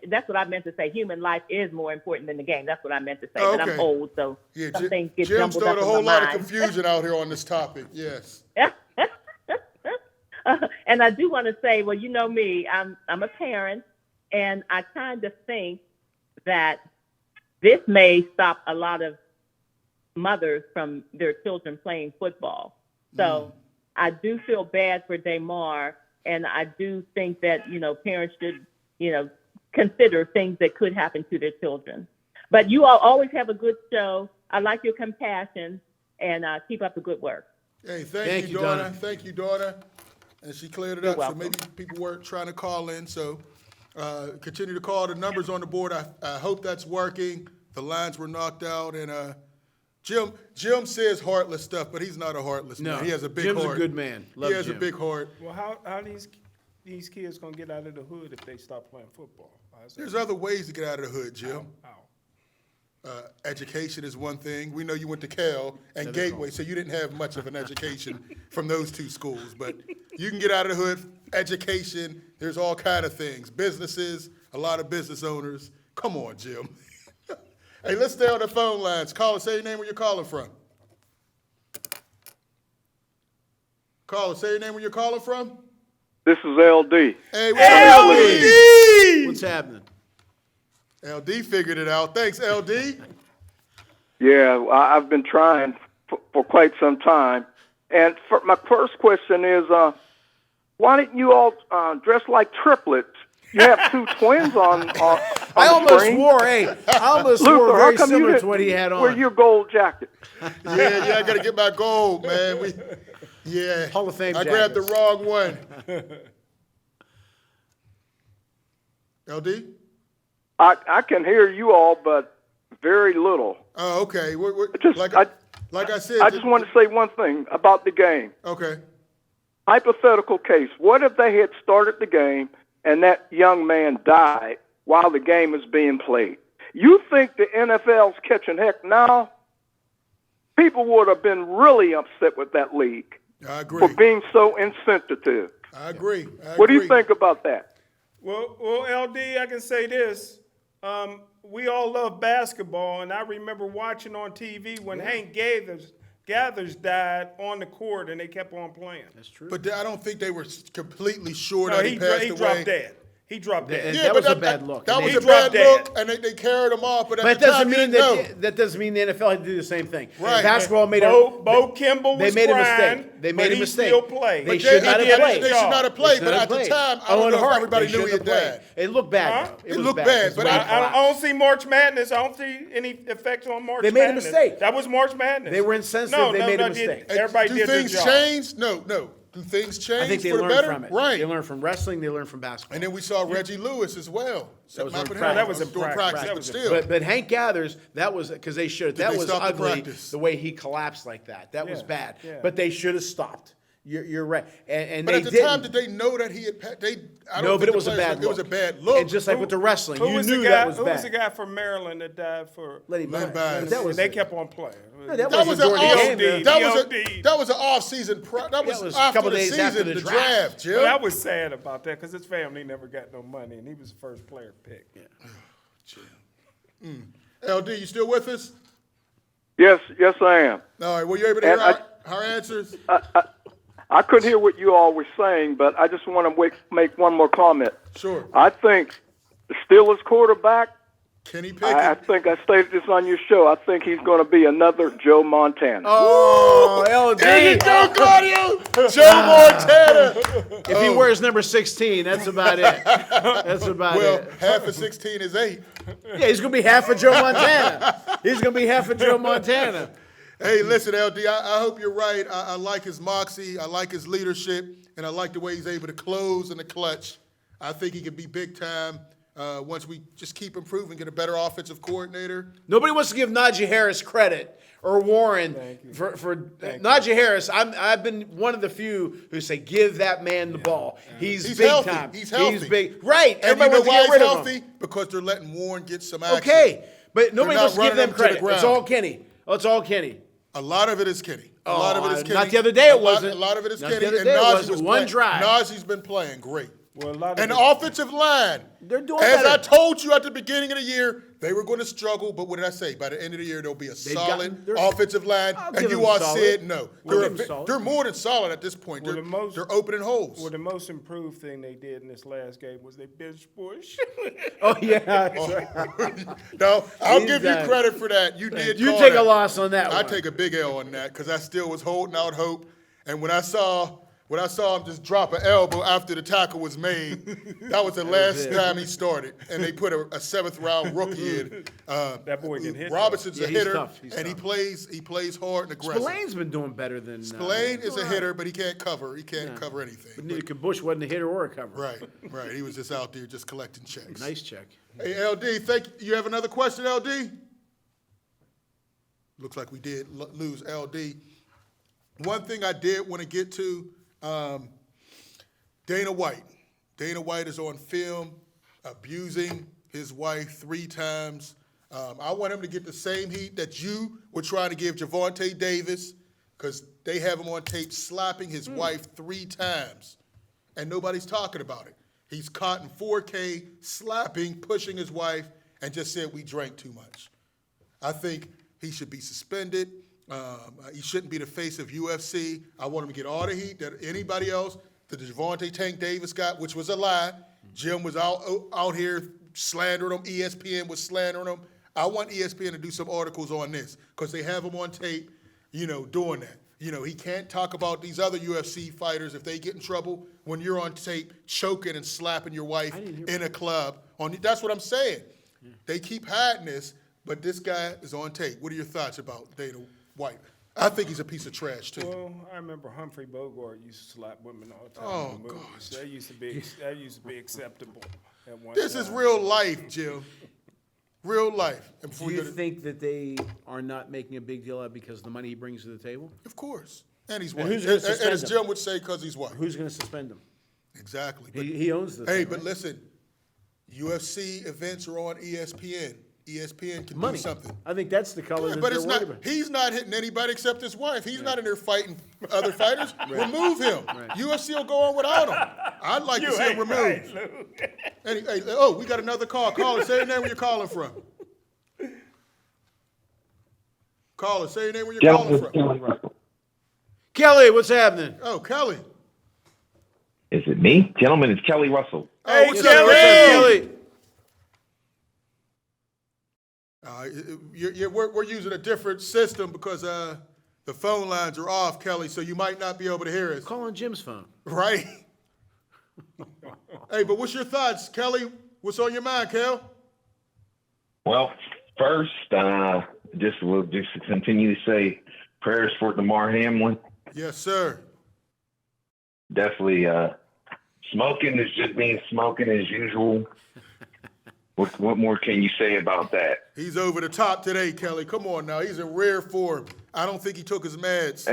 That's what I meant to say. Human life is more important than the game. That's what I meant to say. Oh, But I'm okay. old, so Yeah, some things get Jim jumbled up started a in whole my lot of mind. confusion out here on this topic. Yes. And I do want to say, well, you know me, I'm a parent, and I kind of think that this may stop a lot of mothers from their children playing football. So I do feel bad for Damar, and I do think that, parents should, consider things that could happen to their children. But you all always have a good show. I like your compassion, and keep up the good work. Hey, thank you, Donna. Thank you, Donna. And she cleared it You're up. welcome. So maybe people weren't trying to call in. So continue to call. The numbers on the board. I hope that's working. The lines were knocked out. And Jim says heartless stuff, but he's not a heartless No, man. He has a big Jim's heart. a good man. Love He has Jim. a big heart. Well, how these kids gonna get out of the hood if they stop playing football? How's that? There's other ways to get out of the hood, Jim. How? Education is one thing. We know you went to Cal and Gateway, so you didn't have much of an education from those two schools. But you can get out of the hood. Education, there's all kind of things. Businesses, a lot of business owners. Come on, Jim. Hey, let's stay on the phone lines. Caller, say your name where you're calling from. Caller, say your name where you're calling from. This is LD. Hey, LD! What's happening? LD figured it out. Thanks, LD. Yeah, I've been trying for quite some time. And my first question is, why didn't you all dress like triplets? You have two twins on I the almost screen. wore, I almost Luther, wore how very come you similar didn't to what he had on. wear your gold jacket? Yeah, I got to get my gold, man. Hall of Fame I grabbed the jackets. wrong one. LD? I can hear you all, but very little. Oh, okay. Just- like I said. I just want to say one thing about the game. Okay. Hypothetical case. What if they had started the game and that young man died while the game is being played? You think the NFL's catching heck now? People would have been really upset with that league I agree. for being so insensitive. I agree. What do you think about that? Well, LD, I can say this. We all love basketball, and I remember watching on TV when Hank gave Gathers died on the court, and they kept on playing. That's true. But I don't think they were completely sure No, that he he passed away. dropped dead. He dropped dead. And Yeah, that but was a bad look. That And was he a bad dropped look, and they carried him off. But at But the that time, doesn't you mean didn't that know. that doesn't mean the NFL had to do the same thing. Right. Basketball made Bo Kimball they was made a crying, mistake. They but made a he mistake. still played. They But should not they have played. They should not have played. They But should at the have time, I played. don't know Hart, if everybody they knew should he have had played. died. It looked bad. Huh? Though. It was looked bad, bad, 'cause but the way I it I collapsed. don't see March Madness. I don't see any effect on March They made a Madness. mistake. That was March Madness. They were insensitive. They made a mistake. Everybody Do did their things job. change? No. Do things change I think they for the learned better? from it. Right. They learned from wrestling. They learned from basketball. And then we saw Reggie Lewis as well. That was on Happened practice. That was in during practice. but That was in still. But Hank Gathers, that was because they should. That they was stop the ugly. practice? The way he collapsed like that. That was Yeah, bad. yeah. But they should have stopped. You're right. And But they at the didn't. time, did they know that he had? I don't No, think but it the was a players bad knew. look. It was a bad look. And just like with the wrestling, Who you was knew the guy? that was Who bad. was the guy from Maryland that died for? Lenny Len Bias. Bias. That was They kept on playing. that that wasn't was an during the off. game. DOD. That was an off-season. That was was a after couple the days season, after the the draft. draft. Jim. But I was sad about that because his family never got no money, and he was the first player picked. LD, you still with us? Yes, I am. All right. Were you able to hear And our answers? I couldn't hear what you all were saying, but I just want to make one more comment. Sure. I think the Steelers quarterback, Kenny I Pickett. think I stated this on your show, I think he's going to be another Joe Montana. Oh, LD. There you go, Claudio. Joe Montana. If he wears number 16, that's about it. That's about Well, it. half of 16 is 8. Yeah, he's going to be half of Joe Montana. He's going to be half of Joe Montana. Hey, listen, LD, I hope you're right. I like his moxie. I like his leadership. And I like the way he's able to close in the clutch. I think he can be big time once we just keep improving, get a better offensive coordinator. Nobody wants to give Najee Harris credit or Warren for Najee Harris. I've been one of the few who say give that man the ball. He's big healthy. time. He's healthy. He's big. Right. And you Everybody know wants to why get he's rid of healthy? him. Because they're letting Warren get some action. Okay, but nobody not wants to give running them him to the credit. ground. It's all Kenny. Oh, it's all Kenny. A lot of it is Kenny. A lot of it is Kenny. not the other day it A lot- wasn't. A lot of it is Not the Kenny. other And day it Najee wasn't. was One playing. drive. Najee's been playing great. Well, a lot of And it- the offensive line, They're doing as better. I told you at the beginning of the year, they were going to struggle. But what did I say? By the end of the year, there'll be a solid they're- offensive line. I'll And give you them all solid. said no. We'll They're, give them solid. they're more than solid at this point. Well, They're opening holes. Well, the most improved thing they did in this last game was they benched Bush. Oh yeah. That's right. No, I'll He's give you done. credit for that. You did. You call take a that. loss on that I one. take a big L on that because I still was holding out hope. And when I saw him just drop an elbow after the tackle was made, that was the last time he started. And they put a 7th round rookie in. That boy can hit. Robinson's Yeah, a he's hitter, tough. He's and tough. he plays hard and aggressive. Spillane's been doing better than Spillane is a hitter, but he can't cover. He can't cover anything. But neither could Bush. Wasn't a hitter or a cover. Right. He was just out there just collecting checks. Nice check. Hey, LD, thank you. You have another question, LD? Looks like we did lose LD. One thing I did want to get to, Dana White. Dana White is on film abusing his wife 3 times. I want him to get the same heat that you were trying to give Javonte Davis, because they have him on tape slapping his wife 3 times, and nobody's talking about it. He's caught in 4K slapping, pushing his wife, and just said we drank too much. I think he should be suspended. He shouldn't be the face of UFC. I want him to get all the heat that anybody else, that Javonte Tank Davis got, which was a lie. Jim was out here slandering him. ESPN was slandering him. I want ESPN to do some articles on this because they have him on tape, doing that. He can't talk about these other UFC fighters if they get in trouble when you're on tape choking and slapping your wife in a club. That's what I'm saying. They keep hiding this, but this guy is on tape. What are your thoughts about Dana White? I think he's a piece of trash, too. Well, I remember Humphrey Bogart used to slap women all the time Oh, in the movies. gosh. That used to be acceptable at one This time. is real life, Jim. Real life. And Do before you go to- think that they are not making a big deal out because of the money he brings to the table? Of course. And he's And white. who's gonna suspend as him? Jim would say, because he's white. Who's going to suspend him? Exactly. But, He owns the hey, thing, but right? listen, UFC events are on ESPN. ESPN can Money. do something. I think that's the color Yeah, that but they're it's worried not. about. He's not hitting anybody except his wife. He's not in there fighting other fighters. Remove him. UFC will go on without him. I'd like to see him removed. We got another call. Caller, say your name where you're calling from. Caller, say your name where you're Gentlemen, calling Kelly from. Russell. Kelly, what's happening? Oh, Kelly. Is it me? Gentlemen, it's Kelly Russell. Hey, what's Kelly! up, What's up, Kelly? We're using a different system because the phone lines are off, Kelly, so you might not be able to hear us. Call on Jim's phone. Right? Hey, but what's your thoughts, Kelly? What's on your mind, Kel? Well, first, we'll just continue to say prayers for Damar Hamlin. Yes, sir. Definitely, smoking is just being smoking as usual. What more can you say about that? He's over the top today, Kelly. Come on now. He's in rare form. I don't think he took his meds.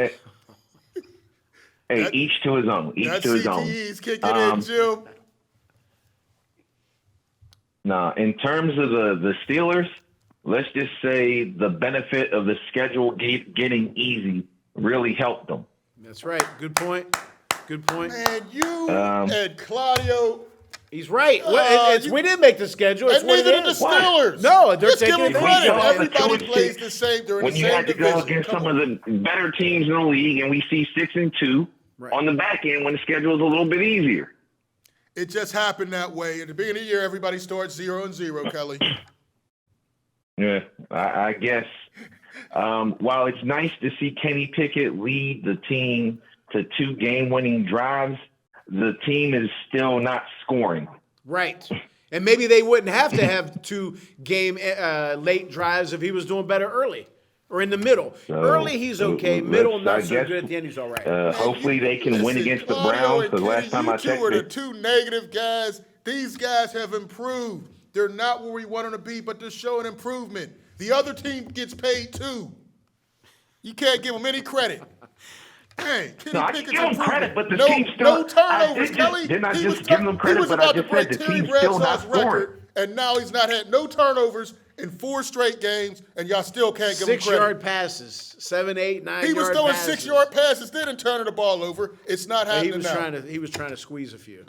Hey, each to his own. Each to his own. CTE's kicking in, Jim. Now, in terms of the Steelers, let's just say the benefit of the schedule getting easy really helped them. That's right. Good point. Good point. And you and Claudio, He's right. We didn't make the schedule. It's and what it neither did the is. Steelers. No, they're Just give taking them advantage credit. of it. Everybody plays the same during when the you same have to division. go against Come some on. of the better teams in the league, and we see 6-2 Right. on the back end when the schedule is a little bit easier. It just happened that way. At the beginning of the year, everybody starts 0-0, Kelly. Yeah, I guess. While it's nice to see Kenny Pickett lead the team to 2 game-winning drives, the team is still not scoring. Right. And maybe they wouldn't have to have 2 game late drives if he was doing better early or in the middle. Early, he's okay. Middle, not so good. At the end, he's all right. Hopefully they can win Listen, against the Claudio Browns, and because last Kenny, time you I two checked are the it. 2 negative guys. These guys have improved. They're not where we want them to be, but they're showing improvement. The other team gets paid too. You can't give them any credit. Hey, Kenny No, I Pickett's give him improving. credit, but the no, team still. no turnovers, Kelly. Didn't I He just was give him credit? He was But I about to just break said the Terry team's still not Bradshaw's scoring. record, and now he's not had no turnovers in 4 straight games, and y'all still can't give him credit. 6-yard passes, 7, 8, 9 He was yard throwing passes. 6-yard passes, didn't turn the ball over. It's not He happening was now. he was trying to squeeze a few.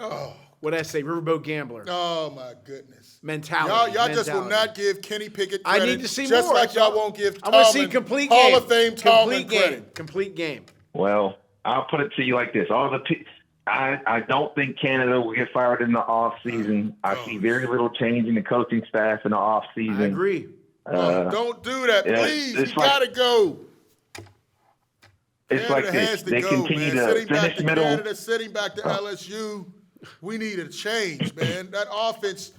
What did I say? Riverboat gambler. Oh my goodness. Mentality. Y'all just will mentality. not give Kenny Pickett I credit. need to see just more. like y'all won't give I want to see Tomlin complete Hall game. of Fame Tomlin complete game. credit. Complete game. Well, I'll put it to you like this: I don't think Canada will get fired in the off season. I see very little change in the coaching staff in the off season. I agree. Don't do that, yeah, please. it's You like- gotta go. It's Canada like this: has to they go, continue man. to Sitting back finish to middle. Canada, sitting back to LSU. We need a change, man. That offense.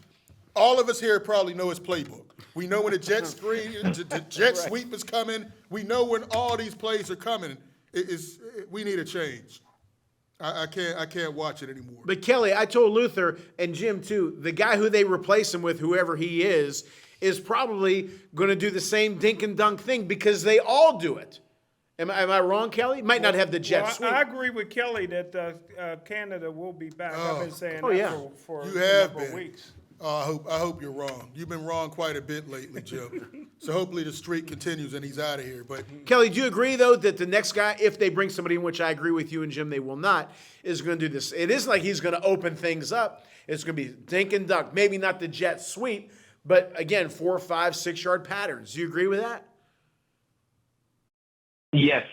All of us here probably know his playbook. We know when the jet sweep is coming. We know when all these plays are coming. We need a change. I can't watch it anymore. But Kelly, I told Luther and Jim too, the guy who they replace him with, whoever he is probably going to do the same dink and dunk thing because they all do it. Am I wrong, Kelly? Might not have the jet sweep. I agree with Kelly that Canada will be back. I've been saying that yeah. for You a have number of been. weeks. I hope you're wrong. You've been wrong quite a bit lately, Jim. So hopefully the streak continues and he's out of here. But Kelly, do you agree, though, that the next guy, if they bring somebody in, which I agree with you and Jim, they will not, is going to do this? It isn't like he's going to open things up. It's going to be dink and dunk. Maybe not the jet sweep, but again, 4, 5, 6 yard patterns. Do you agree with that? Yes.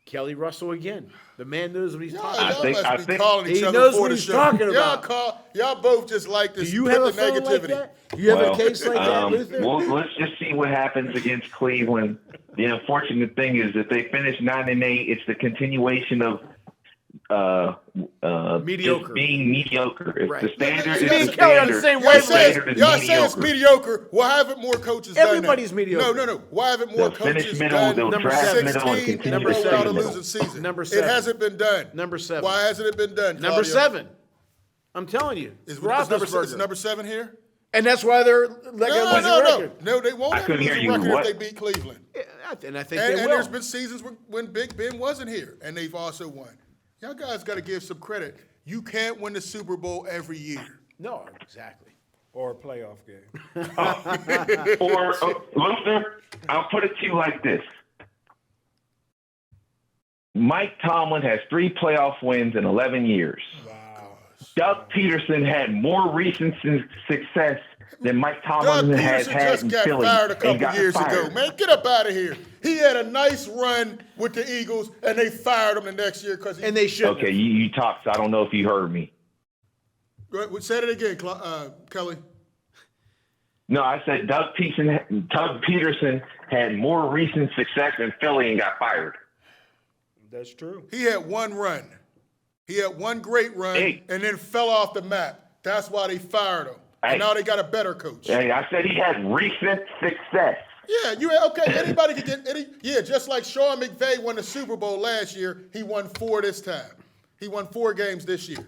Kelly Russell again. The man knows what he's talking y'all about. must be calling each He other knows for what the he's show. talking about. Y'all both just like Do this. you put have the a phone like negativity. that? Do you have a case like that, Luther? Well, let's just see what happens against Cleveland. The unfortunate thing is that they finished 9-8. It's the continuation of Mediocre. just being mediocre. If Right. the standard Yeah, is yeah, the Kelly on the standard, same the Y'all standard is say it's mediocre. mediocre. Why haven't more coaches done that? Everybody's mediocre. No. Why haven't more They'll coaches finish middle, done they'll Number draft 16, middle, and continue number to without stay a middle. losing season? Number It 7. hasn't been done. Number 7. Why hasn't it been done? Number Claudio? 7. I'm telling you. Is Roethlisberger. number 7 here? And that's why they're like a losing No. record. No, they won't I have a couldn't hear losing you. record What? if they beat Cleveland. Yeah, and I think And they will. there's been seasons when Big Ben wasn't here, and they've also won. Y'all guys got to give some credit. You can't win the Super Bowl every year. No, exactly. Or a playoff game. Or, Luther, I'll put it to you like this. Mike Tomlin has 3 playoff wins in 11 years. Wow. Doug Peterson had more recent success that Mike Doug Tomlin has Peterson had just in got Philly fired a and couple got years fired. ago. Man, get up out of here. He had a nice run with the Eagles, and they fired him the next year because he. And they should. Okay, you talked, so I don't know if you heard me. Go ahead, say it again, Kelly. No, I said Doug Peterson had more recent success in Philly and got fired. That's true. He had one run. He had one great run Hey. and then fell off the map. That's why they fired him. Hey. And now they got a better coach. Hey, I said he had recent success. Yeah, okay. Anybody could get any. Yeah, just like Sean McVay won the Super Bowl last year, he won 4 this time. He won 4 games this year.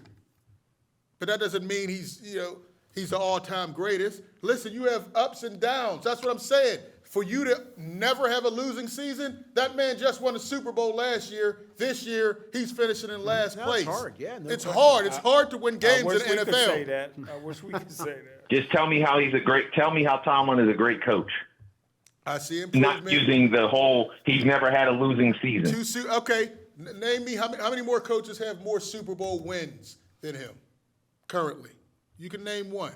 But that doesn't mean he's the all-time greatest. Listen, you have ups and downs. That's what I'm saying. For you to never have a losing season, that man just won the Super Bowl last year. This year, he's finishing in last place. It's hard, yeah. It's hard. It's hard to win games in the I wish we could say NFL. that. I wish we could say that. Just tell me how Tomlin is a great coach. I see Not improvement. using the whole, he's never had a losing season. Okay, name me how many more coaches have more Super Bowl wins than him currently? You can name one.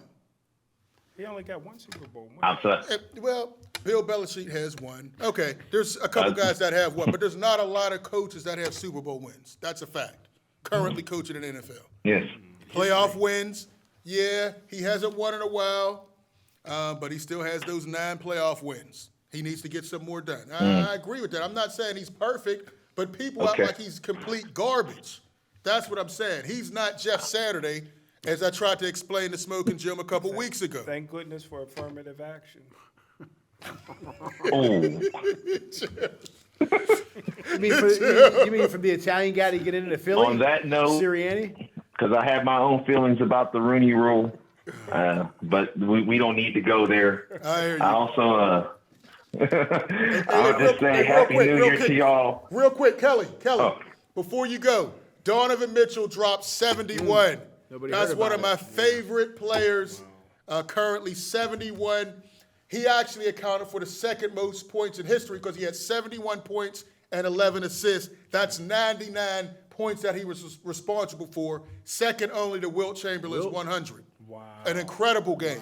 He only got 1 Super Bowl win. Outside. Well, Bill Belichick has one. Okay, there's a couple guys that have one, but there's not a lot of coaches that have Super Bowl wins. That's a fact. Currently coaching in the NFL. Yes. Playoff wins, yeah, he hasn't won in a while, but he still has those 9 playoff wins. He needs to get some more done. I agree with that. I'm not saying he's perfect, but people act like he's complete garbage. That's what I'm saying. He's not Jeff Saturday, as I tried to explain to Smoking Jim a couple weeks ago. Thank goodness for affirmative action. Oh. You mean from the Italian guy to get into Philly? On that note, Sirianni? because I have my own feelings about the Rooney Rule, but we don't need to go there. I hear you. I also, I'll just say real Happy quick, New real Year quick. to y'all. Real quick, Kelly, Oh. before you go, Donovan Mitchell dropped 71. Nobody That's heard one about of my favorite players, currently 71. He actually accounted for the second most points in history because he had 71 points and 11 assists. That's 99 points that he was responsible for, second only to Wilt Chamberlain's 100. Wow. An incredible game.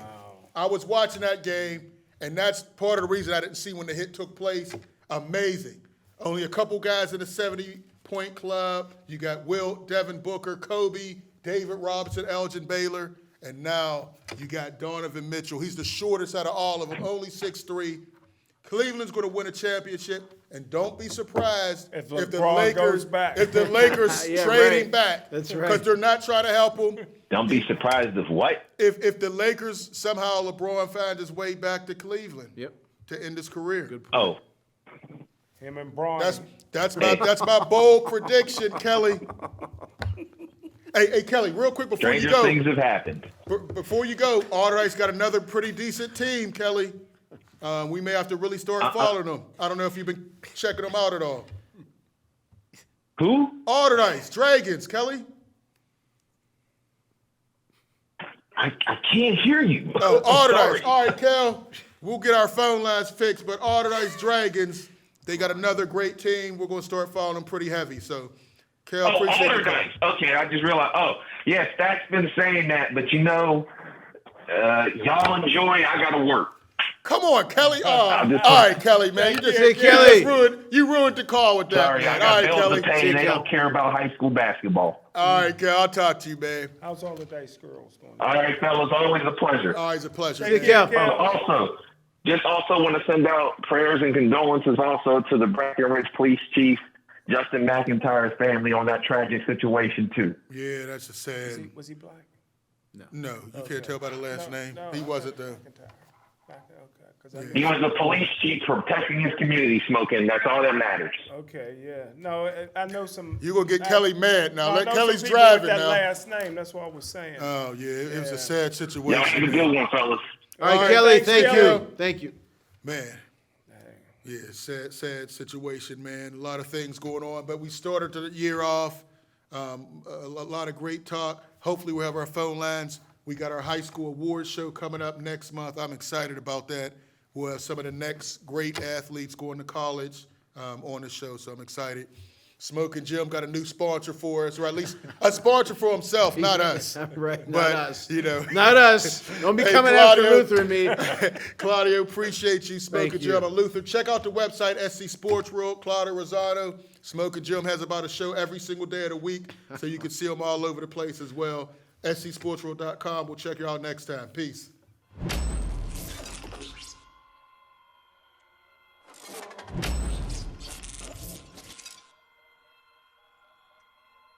I was watching that game, and that's part of the reason I didn't see when the hit took place. Amazing. Only a couple guys in the 70-point club. You got Wilt, Devin Booker, Kobe, David Robinson, Elgin Baylor, and now you got Donovan Mitchell. He's the shortest out of all of them, only 6'3". Cleveland's going to win a championship, and don't be surprised If the LeBron Lakers goes back. if the Lakers Yeah, trade him right. back. That's right. Because they're not trying to help him. Don't be surprised if what? If the Lakers somehow LeBron finds his way back to Cleveland to end his career. Good. Oh, Him and Braun. That's my bold prediction, Kelly. Hey, Kelly, real quick before stranger you go. things have happened. Before you go, Alderdice got another pretty decent team, Kelly. We may have to really start following them. I don't know if you've been checking them out at all. Who? Alderdice, Dragons, Kelly. I can't hear you. Oh, Sorry. Alderdice. All right, Kel, we'll get our phone lines fixed, but Alderdice Dragons, they got another great team. We're going to start following them pretty heavy. So, Kel, Oh, appreciate the call. Alderdice. Okay, I just realized. Oh, yes, Stat's been saying that, but y'all enjoy. I got to work. Come on, Kelly. All just- right, Kelly, man. You just, Hey, Kelly. you ruined the call with that, Sorry, man. I All got right, bills Kelly. to pay. They don't care about high school basketball. All right, Kel, I'll talk to you, man. How's all the dice girls doing? All right, fellas, always a pleasure. All right, it's a pleasure. Take man. care. Also want to send out prayers and condolences also to the Breckenridge Police Chief, Justin McIntyre's family on that tragic situation too. Yeah, that's a sad. Was he black? No, you can't tell by the last name. No, He wasn't though. He was the police chief protecting his community, Smoking. That's all that matters. Okay, yeah. No, I know some. You're going to get Kelly mad now. I Let know Kelly's some people driving with that now. last name. That's what I was saying. Oh, yeah, it was a sad Y'all have a situation. good one, fellas. All right, All right, Kelly, thanks, thank Kelly. you. Thank you. Man. Yeah, sad situation, man. A lot of things going on, but we started the year off. A lot of great talk. Hopefully we'll have our phone lines. We got our high school awards show coming up next month. I'm excited about that. We'll have some of the next great athletes going to college on the show, so I'm excited. Smoking Jim got a new sponsor for us, or at least a sponsor for himself, not us. Right, not But, us. you know. Not us. Don't be Hey, coming after Claudio. Luther and me. Claudio, appreciate you. Smoking Thank Jim you. and Luther. Check out the website, Scsportsworld. Claudio Rosado. Smoking Jim has about a show every single day of the week, so you can see them all over the place as well. Scsportsworld.com. We'll check you out next time. Peace.